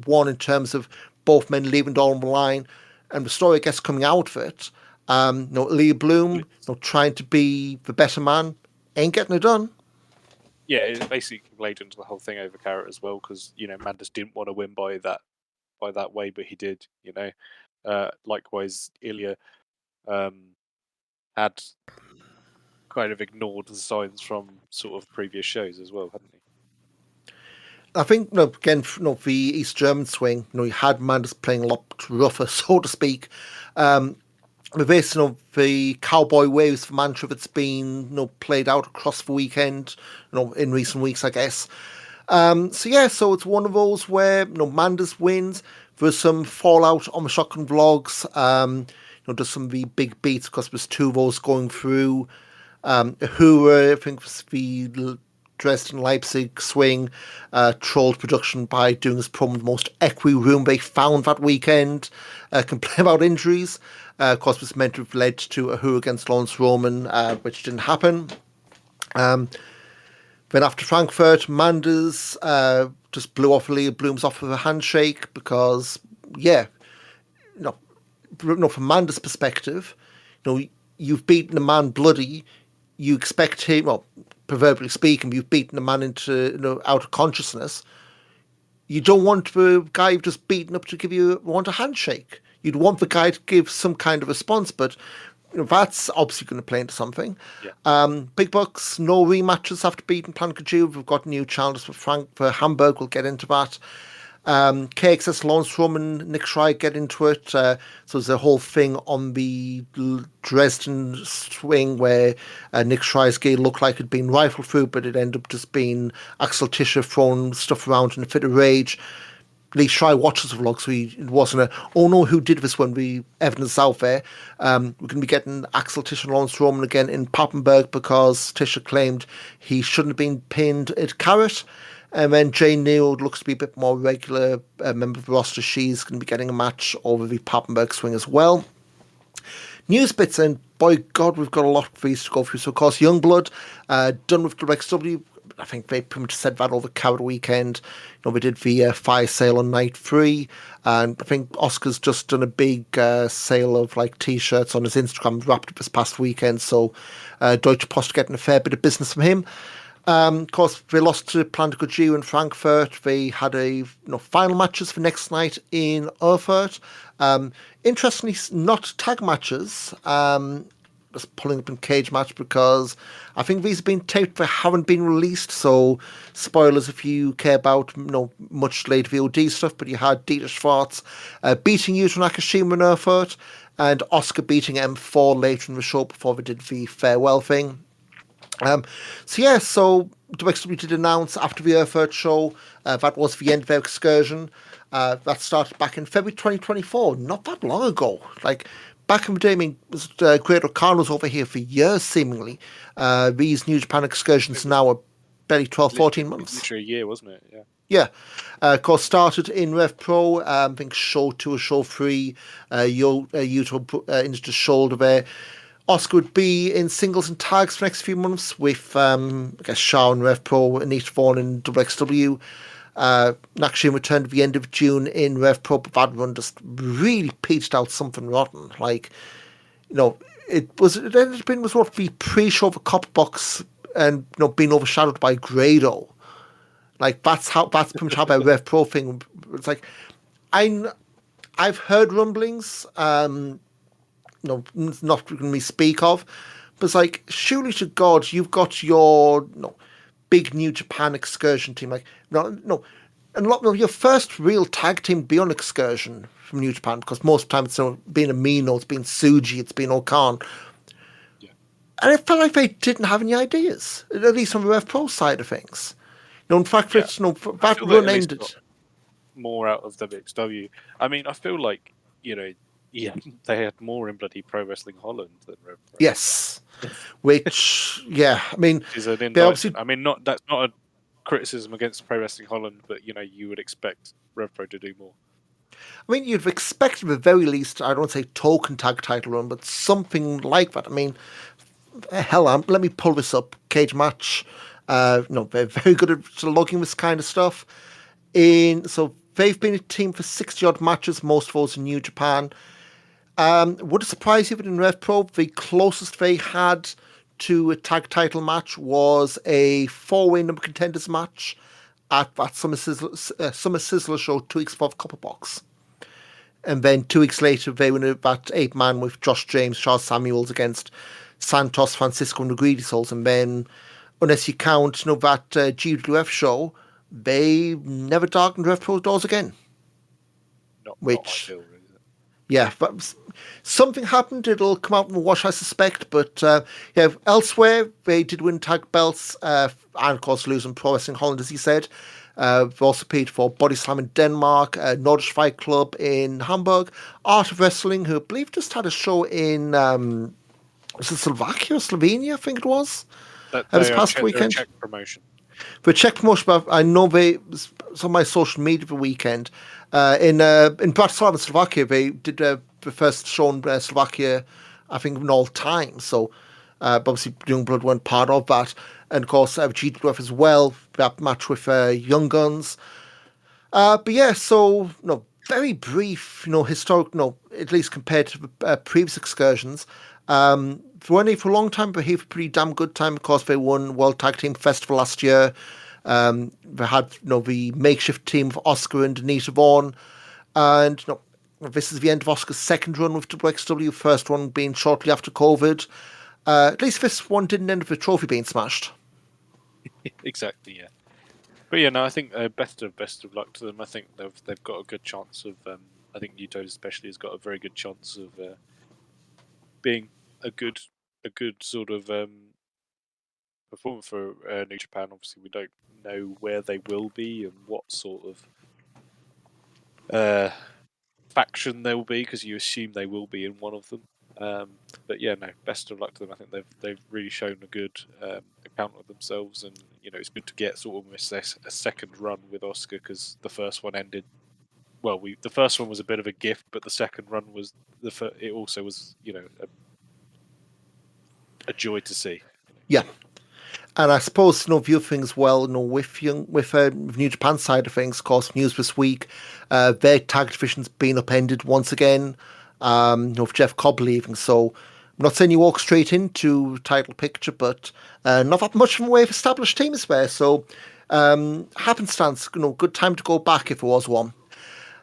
One in terms of both men leaving it all on the line, and the story I guess coming out of it. Ilya Bloom, trying to be the better man, ain't getting it done. Yeah, it basically played into the whole thing over Carrot as well, because Manders didn't want to win by that way, but he did. Likewise, Ilya had kind of ignored the signs from sort of previous shows as well, hadn't he? I think, again, the East German swing, you had Manders playing a lot rougher, so to speak. based on the cowboy waves for mantra that's been played out across the weekend, in recent weeks, I guess. So it's one of those where Manders wins. There's some fallout on the shotgun vlogs. There's some of the big beats because there's two of those going through. Who I think was the Dresden Leipzig swing trolled production by doing his promo in the most equi room they found that weekend. Complain about injuries. Of course, was meant to have led to a who against Lawrence Roman, which didn't happen. Then after Frankfurt, Manders just blew off Leah Blooms off with a handshake because, from Manders' perspective, you've beaten a man bloody. You expect him, well, proverbially speaking, you've beaten a man into out of consciousness. You don't want the guy you've just beaten up to want a handshake. You'd want the guy to give some kind of response, but that's obviously going to play into something. Yeah. Big Bucks, no rematches after beating Planet Kajou. We've got new challenges for Hamburg. We'll get into that. KXS, Lawrence Roman, Nick Schreier get into it. So there's a whole thing on the Dresden swing where Nick Schreier's gear looked like it had been rifled through, but it ended up just being Axel Tischer throwing stuff around in a fit of rage. Lee Schreier watches the vlog, so it wasn't oh no, who did this when we evidence out there. We're going to be getting Axel Tischer and Lawrence Roman again in Papenburg because Tischer claimed he shouldn't have been pinned at Carrot. And then Jane Neal looks to be a bit more regular member of the roster. She's going to be getting a match over the Papenburg swing as well. News bits, and by God, we've got a lot for these to go through. So, of course, Youngblood, done with WXW. I think they pretty much said that over Carrot weekend. We did the fire sale on night 3. And I think Oscar's just done a big sale of T-shirts on his Instagram, wrapped up this past weekend. So, Deutsche Post getting a fair bit of business from him. Of course, they lost to Planet Kajou in Frankfurt. They had final matches for next night in Erfurt. Interestingly, not tag matches. Just pulling up in cage match because I think these have been taped but haven't been released. So spoilers if you care about much late VOD stuff. But you had Dieter Schwartz beating Yuto Nakashima in Erfurt and Oscar beating M4 later in the show before they did the farewell thing. So WXW did announce after the Erfurt show that was the end of their excursion. That started back in February 2024, not that long ago. Back in the day, Great O'Connell was over here for years, seemingly. These New Japan excursions now are barely 12, 14 months. Literally a year, wasn't it? Yeah. Yeah. Of course, started in Rev Pro. I think show 2 or show 3. Yuto injured his shoulder there. Oscar would be in singles and tags for the next few months with, I guess, Shaw in Rev Pro, Anita Vaughan in WXW. Nakashima returned at the end of June in Rev Pro, but that run just really peached out something rotten. it ended up being sort of the pre-show for Copper Box and, being overshadowed by Grado. That's pretty much how their Rev Pro thing. It's I've heard rumblings, not going to speak of, but it's surely to God, you've got your big New Japan excursion team. And your first real tag team be on excursion from New Japan, because most of the time it's been Amino, it's been Tsuji, it's been Okan. Yeah. And it felt like they didn't have any ideas, at least on the Rev Pro side of things. In fact, that run ended. More out of WXW. I mean, I feel like, they had more in bloody Pro Wrestling Holland than Rev Pro. Yes. Which, I mean, is an indictment. I mean, that's not a criticism against Pro Wrestling Holland, but you would expect Rev Pro to do more. I mean, you'd expect at the very least, I don't say token tag title run, but something like that. I mean, hell, let me pull this up. Cage match. They're very good at logging this kind of stuff. So they've been a team for 60 odd matches, most of those in New Japan. Would it surprise you that in Rev Pro, the closest they had to a tag title match was a 4-way number contenders match at that Summer Sizzler show 2 weeks before Copper Box. And then 2 weeks later, they were in that 8-man with Josh James, Charles Samuels against Santos, Francisco, and the Greedy Souls. And then, unless you count that GWF show, they never darkened Rev Pro's doors again. Not ideal, really. Yeah, but something happened. It'll come out in the wash, I suspect. But yeah, elsewhere they did win tag belts, and of course losing Pro Wrestling Holland, as he said. They also paid for Body Slam in Denmark, Nordic Fight Club in Hamburg, Art of Wrestling, who I believe just had a show in was it Slovakia or Slovenia? I think it was. That This they are past they're a weekend. Czech promotion. For Czech promotion, but I know they it's on my social media the weekend. In Bratislava, Slovakia, they did the first show in Slovakia, I think, in all time. So, obviously, Youngblood weren't part of that. And of course, GWF as well, that match with Young Guns. But yeah, so, very brief, historic, at least compared to previous excursions. For a long time, behaved a pretty damn good time. Of course, they won World Tag Team Festival last year. They had, the makeshift team of Oscar and Anita Vaughan. And, this is the end of Oscar's second run with WXW, first one being shortly after COVID. At least this one didn't end with a trophy being smashed. Exactly, yeah. But yeah, no, I think best of luck to them. I think they've got a good chance of. I think Newtown especially has got a very good chance of being a good sort of performer for New Japan. Obviously, we don't know where they will be and what sort of faction they will be, because you assume they will be in one of them. But yeah, no, best of luck to them. I think they've really shown a good account of themselves, and it's good to get sort of almost a second run with Oscar, because the first one ended. Well, the first one was a bit of a gift, but the second run was it also was a joy to see. Yeah. And I suppose, view things well, with New Japan side of things, of course, news this week, their tag division's been upended once again, with Jeff Cobb leaving. So I'm not saying you walk straight into title picture, but not that much of a way of established teams there. So happenstance, good time to go back if there was one.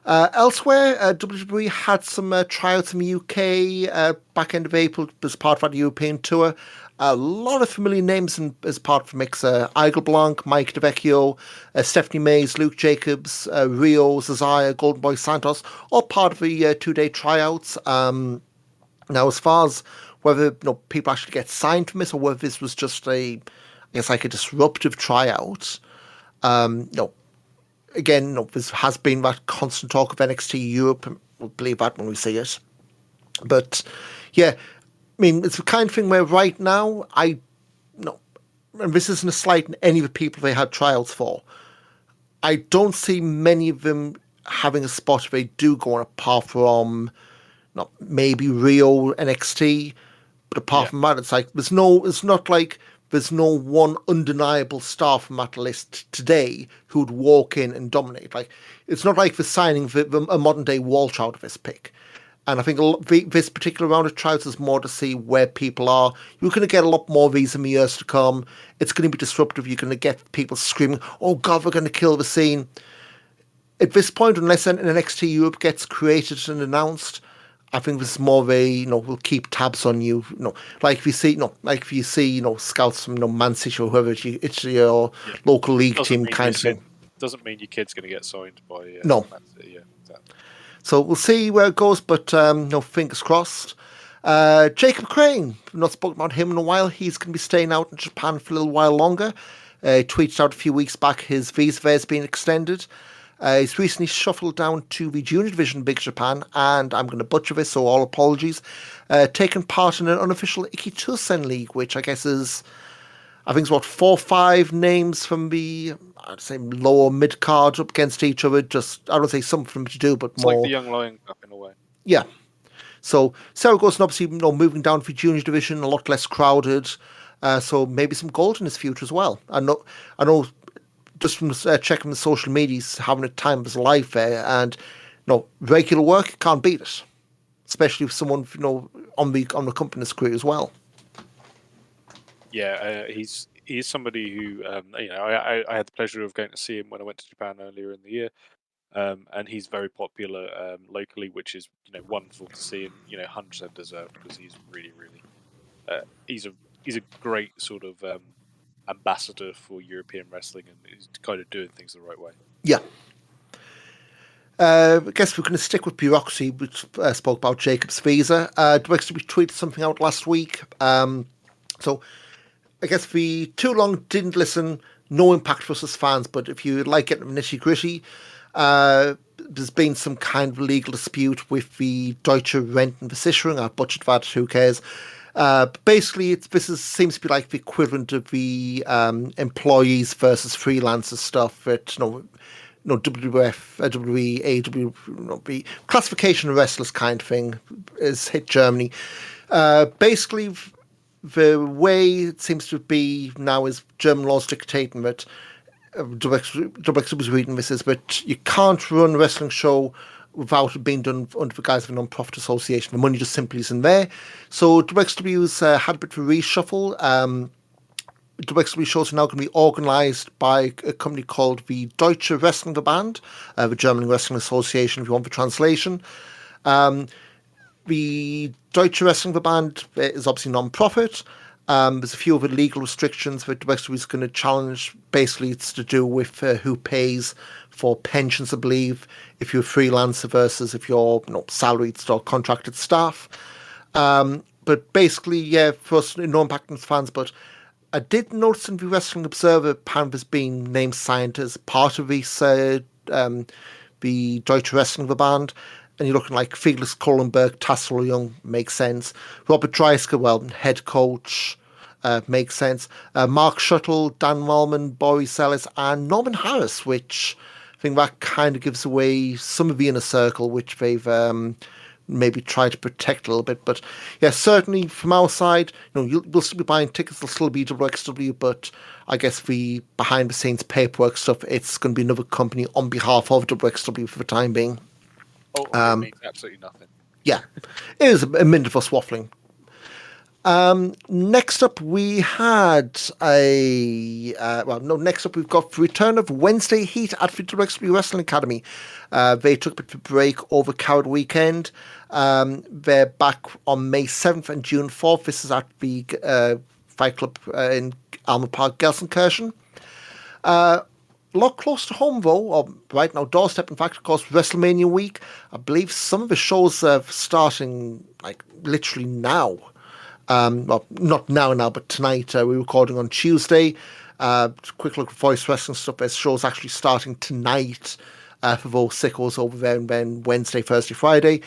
Elsewhere, WWE had some tryouts in the UK back end of April as part of our European tour. A lot of familiar names as part of the mix. Igel Blanc, Mike DeVecchio, Stephanie Mays, Luke Jacobs, Rio, Zazaya, Golden Boy Santos, all part of the 2-day tryouts. Now, as far as whether people actually get signed from this or whether this was just I guess like a disruptive tryout, no, again, this has been that constant talk of NXT Europe, and we'll believe that when we see it. But yeah, I mean, it's the kind of thing where right now, and this isn't a slight in any of the people they had trials for, I don't see many of them having a spot if they do go on, apart from maybe Rio NXT. But apart from that, it's like it's not like there's no one undeniable star from that list today who would walk in and dominate. Like, it's not like they're signing a modern day Walsh out of this pick. And I think this particular round of trials is more to see where people are. You're going to get a lot more of these in the years to come. It's going to be disruptive. You're going to get people screaming, "Oh God, we're going to kill the scene." At this point, unless an NXT Europe gets created and announced, I think this is more of a, we'll keep tabs on you. Like if you see, scouts from, Man City or whoever, it's your local league team kind of thing. Doesn't mean your kid's going to get signed by no. Man City, yeah, exactly. So we'll see where it goes, but fingers crossed. Jacob Crane, we've not spoken about him in a while. He's going to be staying out in Japan for a little while longer. Tweeted out a few weeks back his visa has been extended. He's recently shuffled down to the junior division Big Japan, and I'm going to butcher this, so all apologies. Taken part in an unofficial Ikitusen League, which I guess is, I think it's 4 or 5 names from the, I'd say, lower mid card up against each other. Just, I don't say something for them to do, but it's more like the Young Lion Cup in a way. Yeah. So Sarah goes, and obviously, moving down to the junior division, a lot less crowded. So maybe some gold in his future as well. I know. Just from checking the social media, he's having a time of his life there, and regular work can't beat it, especially with someone on the company's career as well. Yeah, he's somebody who I had the pleasure of going to see him when I went to Japan earlier in the year, and he's very popular locally, which is wonderful to see, and 100% deserved, because he's really he's a great sort of ambassador for European wrestling, and he's kind of doing things the right way. Yeah. I guess we're going to stick with bureaucracy, which spoke about Jacob's visa. WXW tweeted something out last week. So I guess we too long didn't listen. No impact for us as fans, but if you like it nitty gritty, there's been some kind of legal dispute with the Deutsche Rentenversicherung, or Budgetwart, who cares? Basically, seems to be like the equivalent of the employees versus freelancers stuff that WWF, WWE, AW, the classification of wrestlers kind of thing has hit Germany. Basically, the way it seems to be now is German laws dictating that WXW was reading this is that you can't run a wrestling show without it being done under the guise of a non-profit association. The money just simply isn't there. So WXW's had a bit of a reshuffle. WXW shows are now going to be organised by a company called the Deutsche Wrestling Verband, the German Wrestling Association, if you want the translation. The Deutsche Wrestling Verband is obviously non-profit. There's a few other legal restrictions that WXW is going to challenge. Basically, it's to do with who pays for pensions, I believe, if you're a freelancer versus if you're salaried or contracted staff. But basically, yeah, for us, no impact on fans, but I did notice in the Wrestling Observer, Pan has been named signed as part of this, the Deutsche Wrestling Verband. And you're looking like Felix Kohlenberg, Tassel Young, makes sense. Robert Dreisker, well, head coach, makes sense. Mark Shuttle, Dan Wallman, Boris Ellis, and Norman Harris, which I think that kind of gives away some of the inner circle, which they've maybe tried to protect a little bit. But yeah, certainly from our side, we'll still be buying tickets, there'll still be WXW, but I guess the behind the scenes paperwork stuff, it's going to be another company on behalf of WXW for the time being. It means absolutely nothing. Yeah, it was a minute of us waffling. Next up, we had next up we've got the return of Wednesday Heat at the WXW Wrestling Academy. They took a bit of a break over Coward Weekend. They're back on May 7th and June 4th. This is at the Fight Club in Alma Park, Gelsenkirchen. A lot close to home, though, or right now, doorstep. In fact, of course, WrestleMania week. I believe some of the shows are starting, like, literally now. Well, not now, but tonight. We're recording on Tuesday. Quick look at Voice Wrestling stuff. There's shows actually starting tonight for those sickos over there, and then Wednesday, Thursday, Friday.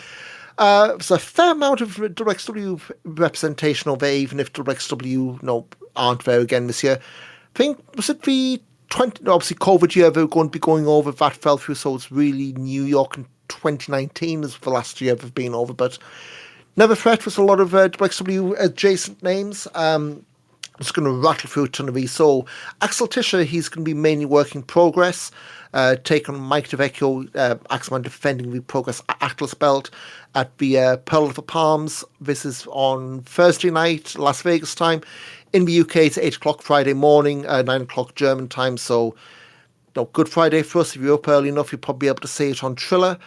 There's a fair amount of WXW representation over there, even if WXW aren't there again this year. I think, was it the obviously COVID year they're going to be going over, that fell through, so it's really New York in 2019 is the last year they've been over, but Never Fret was a lot of WXW adjacent names. I'm just going to rattle through a ton of these. So Axel Tischer, he's going to be mainly working Progress, taking on Mike DeVecchio, Axelman defending the Progress Atlas belt at the Pearl of the Palms. This is on Thursday night, Las Vegas time. In the UK, it's 8 o'clock Friday morning, 9 o'clock German time. So, Good Friday for us. If you're up early enough, you'll probably be able to see it on Triller.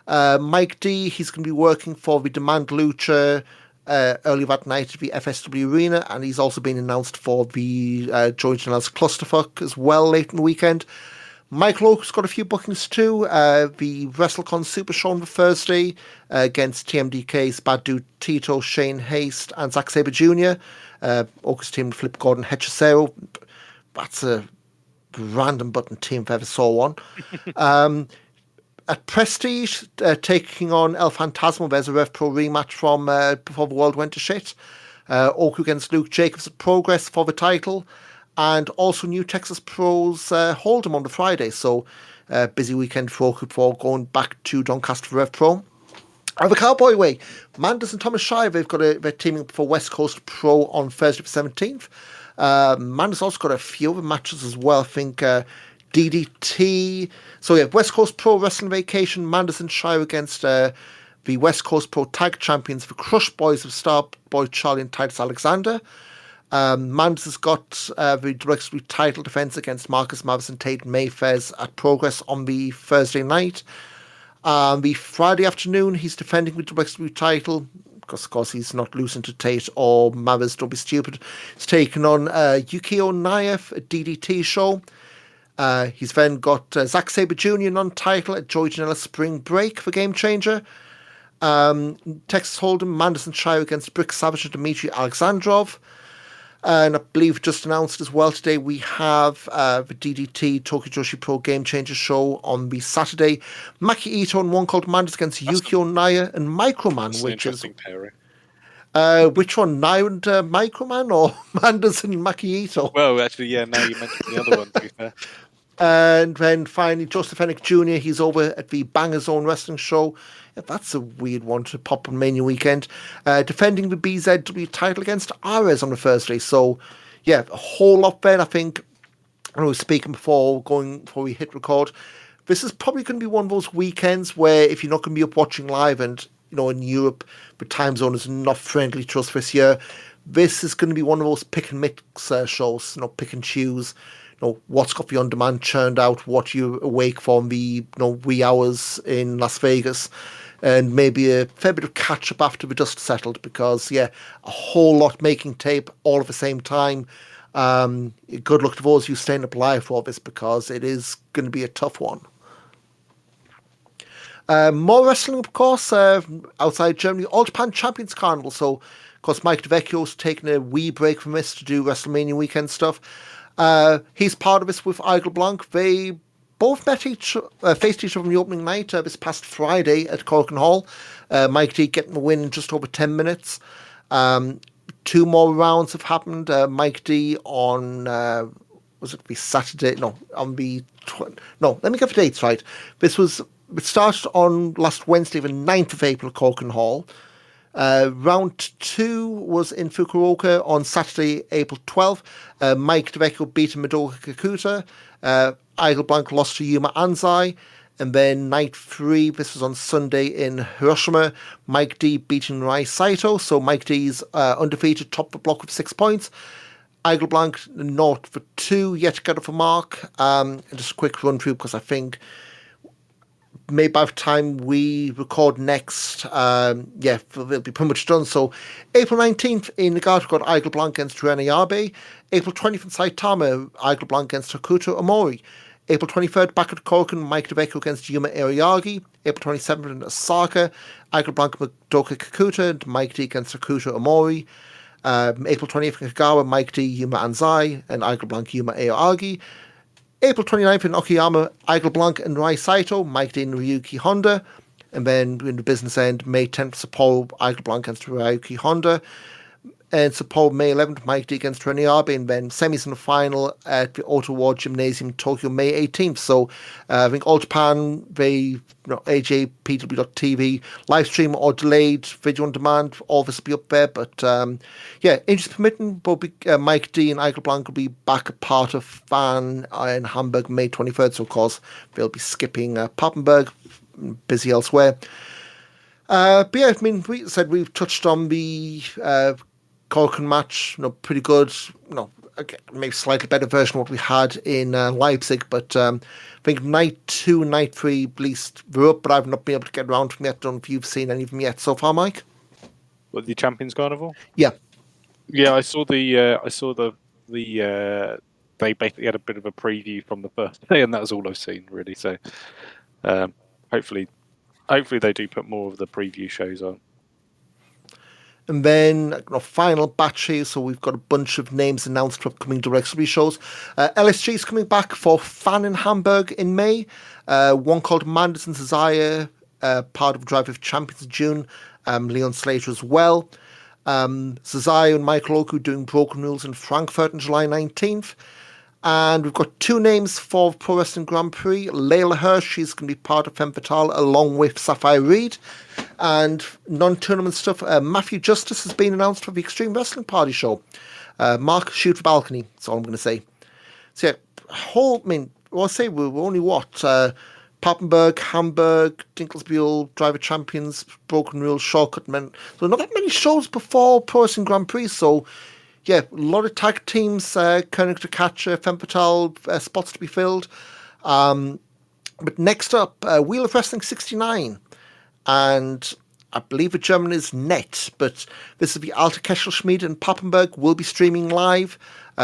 Mike D, he's going to be working for the Demand Lucha early that night at the FSW Arena, and he's also been announced for the Joey Janela's Clusterfuck as well late in the weekend. Michael Oak's got a few bookings too. The WrestleCon Super Show on the Thursday against TMDK's Bad Dude Tito, Shane Haste, and Zack Sabre Jr. Oak's team Flip Gordon Hechicero. That's a random button team if I ever saw one. At Prestige, taking on El Fantasma, there's a Rev Pro rematch from before the world went to shit. Oku against Luke Jacobs at Progress for the title. And also New Texas Pros Hold'em on the Friday. So busy weekend for Oku before going back to Doncaster for Rev Pro. The Cowboy Way, Manders and Thomas Shire, they're teaming up for West Coast Pro on Thursday the 17th. Manders also got a few other matches as well, I think DDT. So yeah, West Coast Pro Wrestling Vacation, Manders and Shire against the West Coast Pro Tag Champions, the Crush Boys of Starboy Charlie and Titus Alexander. Manders has got the WXW title defense against Marcus Mavis and Tate Mayfairs at Progress on the Thursday night. The Friday afternoon, he's defending the WXW title, because of course he's not losing to Tate or Mavis, don't be stupid. He's taking on Yukio Naif, a DDT show. He's then got Zack Sabre Jr. non-title at Joey Janela Spring Break for Game Changer. Texas Hold'em, Manders and Shire against Brick Savage and Dmitry Alexandrov. And I believe just announced as well today we have the DDT Tokyo Joshi Pro Game Changer show on the Saturday. Maki Ito and one called Manders against Yukio Naya and Microman, which is pairing. which one, Naya and Microman or Manders and Maki Ito? Well, actually, yeah. Now you mentioned the other one. To be fair. And then finally, Joseph Hennick Jr., he's over at the Banger Zone Wrestling Show. Yeah, that's a weird one to pop on Mania weekend. Defending the BZW title against Ares on the Thursday. So, yeah, a whole lot there, I think. I was speaking before we hit record. This is probably going to be one of those weekends where if you're not going to be up watching live and, in Europe, the time zone is not friendly to us this year, this is going to be one of those pick and mix shows, pick and choose. What's got the on-demand churned out, what you're awake for in the wee hours in Las Vegas, and maybe a fair bit of catch-up after the dust settled, because, yeah, a whole lot making tape all at the same time. Good luck to those who staying up live for this, because it is going to be a tough one. More wrestling, of course, outside Germany, All Japan Champions Carnival. So, of course, Mike DeVecchio's taking a wee break from this to do WrestleMania weekend stuff. He's part of this with Igel Blanc. They both faced each other on the opening night this past Friday at Corkin Hall. Mike D getting the win in just over 10 minutes. 2 more rounds have happened. Mike D on, was it the Saturday? No, on the... No, let me get the dates right. It started on last Wednesday, the 9th of April at Corkin Hall. Round 2 was in Fukuoka on Saturday, April 12th. Mike DeVecchio beat Madoka Kakuta. Igel Blanc lost to Yuma Anzai. And then night 3, this was on Sunday in Hiroshima. Mike D beating Rai Saito. So Mike D's undefeated, top of the block with 6 points. Igel Blanc 0 for 2, yet to get off a mark. And just a quick run through, because I think maybe by the time we record next, it'll be pretty much done. So, April 19th in Nagata, got Igel Blanc against Rene Abe. April 20th in Saitama, Igel Blanc against Hakuto Omori. April 23rd, back at Korakuen, Mike DeVecchio against Yuma Ariagi. April 27th in Osaka, Igel Blanc, Madoka Kakuta, and Mike D against Hakuto Omori. April 20th in Kagawa, Mike D, Yuma Anzai, and Igel Blanc, Yuma Aoyagi. April 29th in Okayama, Igel Blanc and Rai Saito, Mike D and Ryuki Honda. And then in the business end, May 10th, Sapporo, Igel Blanc against Ryuki Honda. And Sapporo, May 11th, Mike D against Rene Abe. And then semis in the final at the Auto War Gymnasium, Tokyo, May 18th. So I think All Japan, AJPW.TV, live stream or delayed video on demand, all this will be up there. But interest permitting, both Mike D and Igel Blanc will be back a part of Fan in Hamburg, May 23rd. So, of course, they'll be skipping Papenburg, busy elsewhere. We said we've touched on the Corkin match, pretty good. Maybe slightly better version of what we had in Leipzig, but I think night 2 and night 3 at least were up, but I've not been able to get around to them yet. I don't know if you've seen any of them yet so far, Mike. What, the Champions Carnival? Yeah, I saw the they basically had a bit of a preview from the first day, and that was all I've seen really. So hopefully they do put more of the preview shows on. And then final batch here, so we've got a bunch of names announced for upcoming WrestleMania shows. LSG is coming back for Fan in Hamburg in May. One called Manders and Cesare, part of Drive of Champions in June. Leon Slater as well. Cesare and Michael Oku doing Broken Rules in Frankfurt on July 19th. And we've got 2 names for Pro Wrestling Grand Prix. Layla Hirsch, she's going to be part of Femme Fatale along with Sapphire Reed. And non-tournament stuff, Matthew Justice has been announced for the Extreme Wrestling Party show. Mark, shoot for balcony, that's all I'm going to say. So we're only Papenburg, Hamburg, Dinkelsbühl, Driver Champions, Broken Rules, Shortcut Men. So not that many shows before Pro Wrestling Grand Prix, so yeah, a lot of tag teams kind of to catch Femme Fatale spots to be filled. But next up, Wheel of Wrestling 69. And I believe the German is Net, but this is the Alte Kesselschmiede in Papenburg will be streaming live.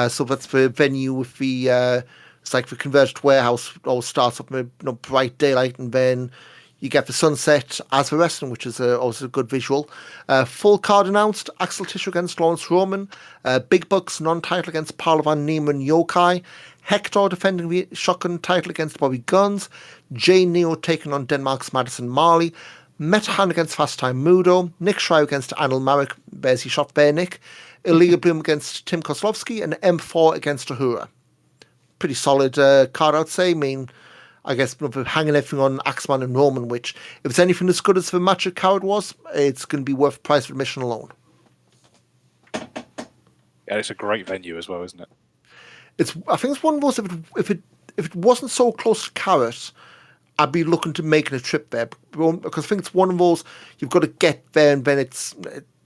So that's the venue with the It's like the converted warehouse always starts up in bright daylight, and then you get the sunset as the wrestling, which is also a good visual. Full card announced: Axel Tischer against Lawrence Roman, Big Bucks non-title against Palavan Neiman Yokai, Hector defending the Shotgun title against Bobby Guns, Jay Neo taking on Denmark's Madison Marley, Metahan against Fast Time Mudo, Nick Schreier against Anil Marek, there's he shot there, Nick, Ilya Bloom against Tim Kozlovsky, and M4 against Ahura. Pretty solid card, I'd say. I mean, I guess hanging everything on Axeman and Roman, which, if it's anything as good as the match at Coward was, it's going to be worth the price of admission alone. Yeah, it's a great venue as well, isn't it? I think it's one of those, if it wasn't so close to Carrot, I'd be looking to making a trip there, because I think it's one of those you've got to get there, and then it's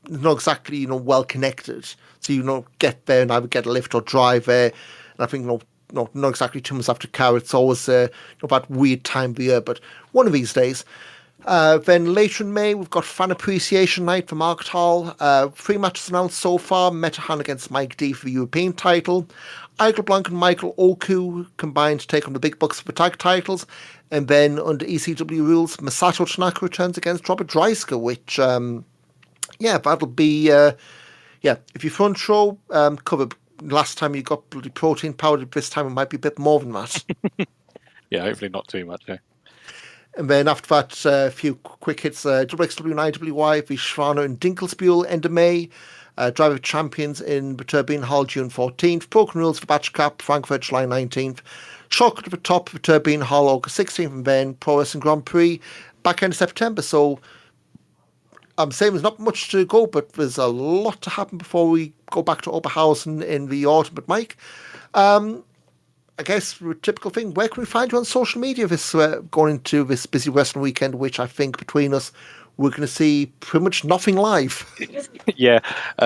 not exactly well connected. So get there and either get a lift or drive there. And I think not exactly 2 months after Carrot, it's always that weird time of the year. But one of these days. Then later in May, we've got Fan Appreciation Night for Market Hall. 3 matches announced so far: Metahan against Mike D for the European title, Eichel Blanc and Michael Oku combined to take on the Big Bucks for the tag titles. And then under ECW rules, Masato Tanaka returns against Robert Dreisker, which, that'll be, if your front row covered last time you got bloody protein powder, this time it might be a bit more than that. Yeah, hopefully not too much, eh? And then after that, a few quick hits, WXW and IWY, the Schwaner and Dinkelspiel end of May, Drive of Champions in the Turbine Hall June 14th, Broken Rules for Batch Cup, Frankfurt July 19th, Shortcut to the Top of the Turbine Hall August 16th, and then Pro Wrestling Grand Prix back end of September. So I'm saying there's not much to go, but there's a lot to happen before we go back to Oberhausen in the autumn. But Mike, I guess the typical thing, where can we find you on social media this going into this busy wrestling weekend, which I think between us we're going to see pretty much nothing live? Yeah,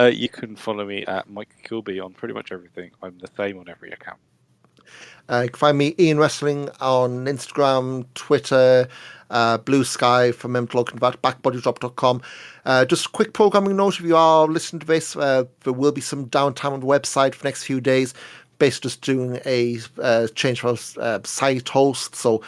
you can follow me at Mike Kilby on pretty much everything. I'm the same on every account. You can find me, Ian Wrestling, on Instagram, Twitter, Blue Sky, for member looking at backbodydrop.com. Just a quick programming note: if you are listening to this, there will be some downtime on the website for the next few days. Basically, just doing a change for our site host. So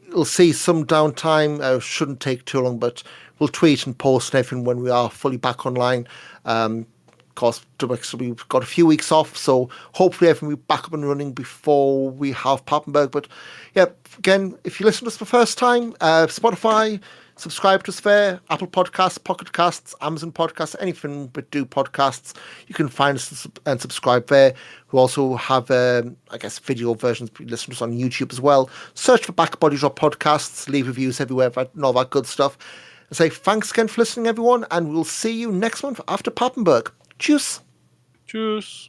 you'll see some downtime. Shouldn't take too long, but we'll tweet and post and everything when we are fully back online. Of course, we've got a few weeks off, so hopefully everything will be back up and running before we have Papenburg. But yeah, again, if you listen to us for the first time, Spotify, subscribe to us there, Apple Podcasts, Pocket Casts, Amazon Podcasts, anything but do podcasts, you can find us and subscribe there. We also have, video versions. You listen to us on YouTube as well. Search for Back Body Drop Podcasts, leave reviews everywhere, and all that good stuff. And say thanks again for listening, everyone, and we'll see you next month after Papenburg. Tschüss. Tschüss.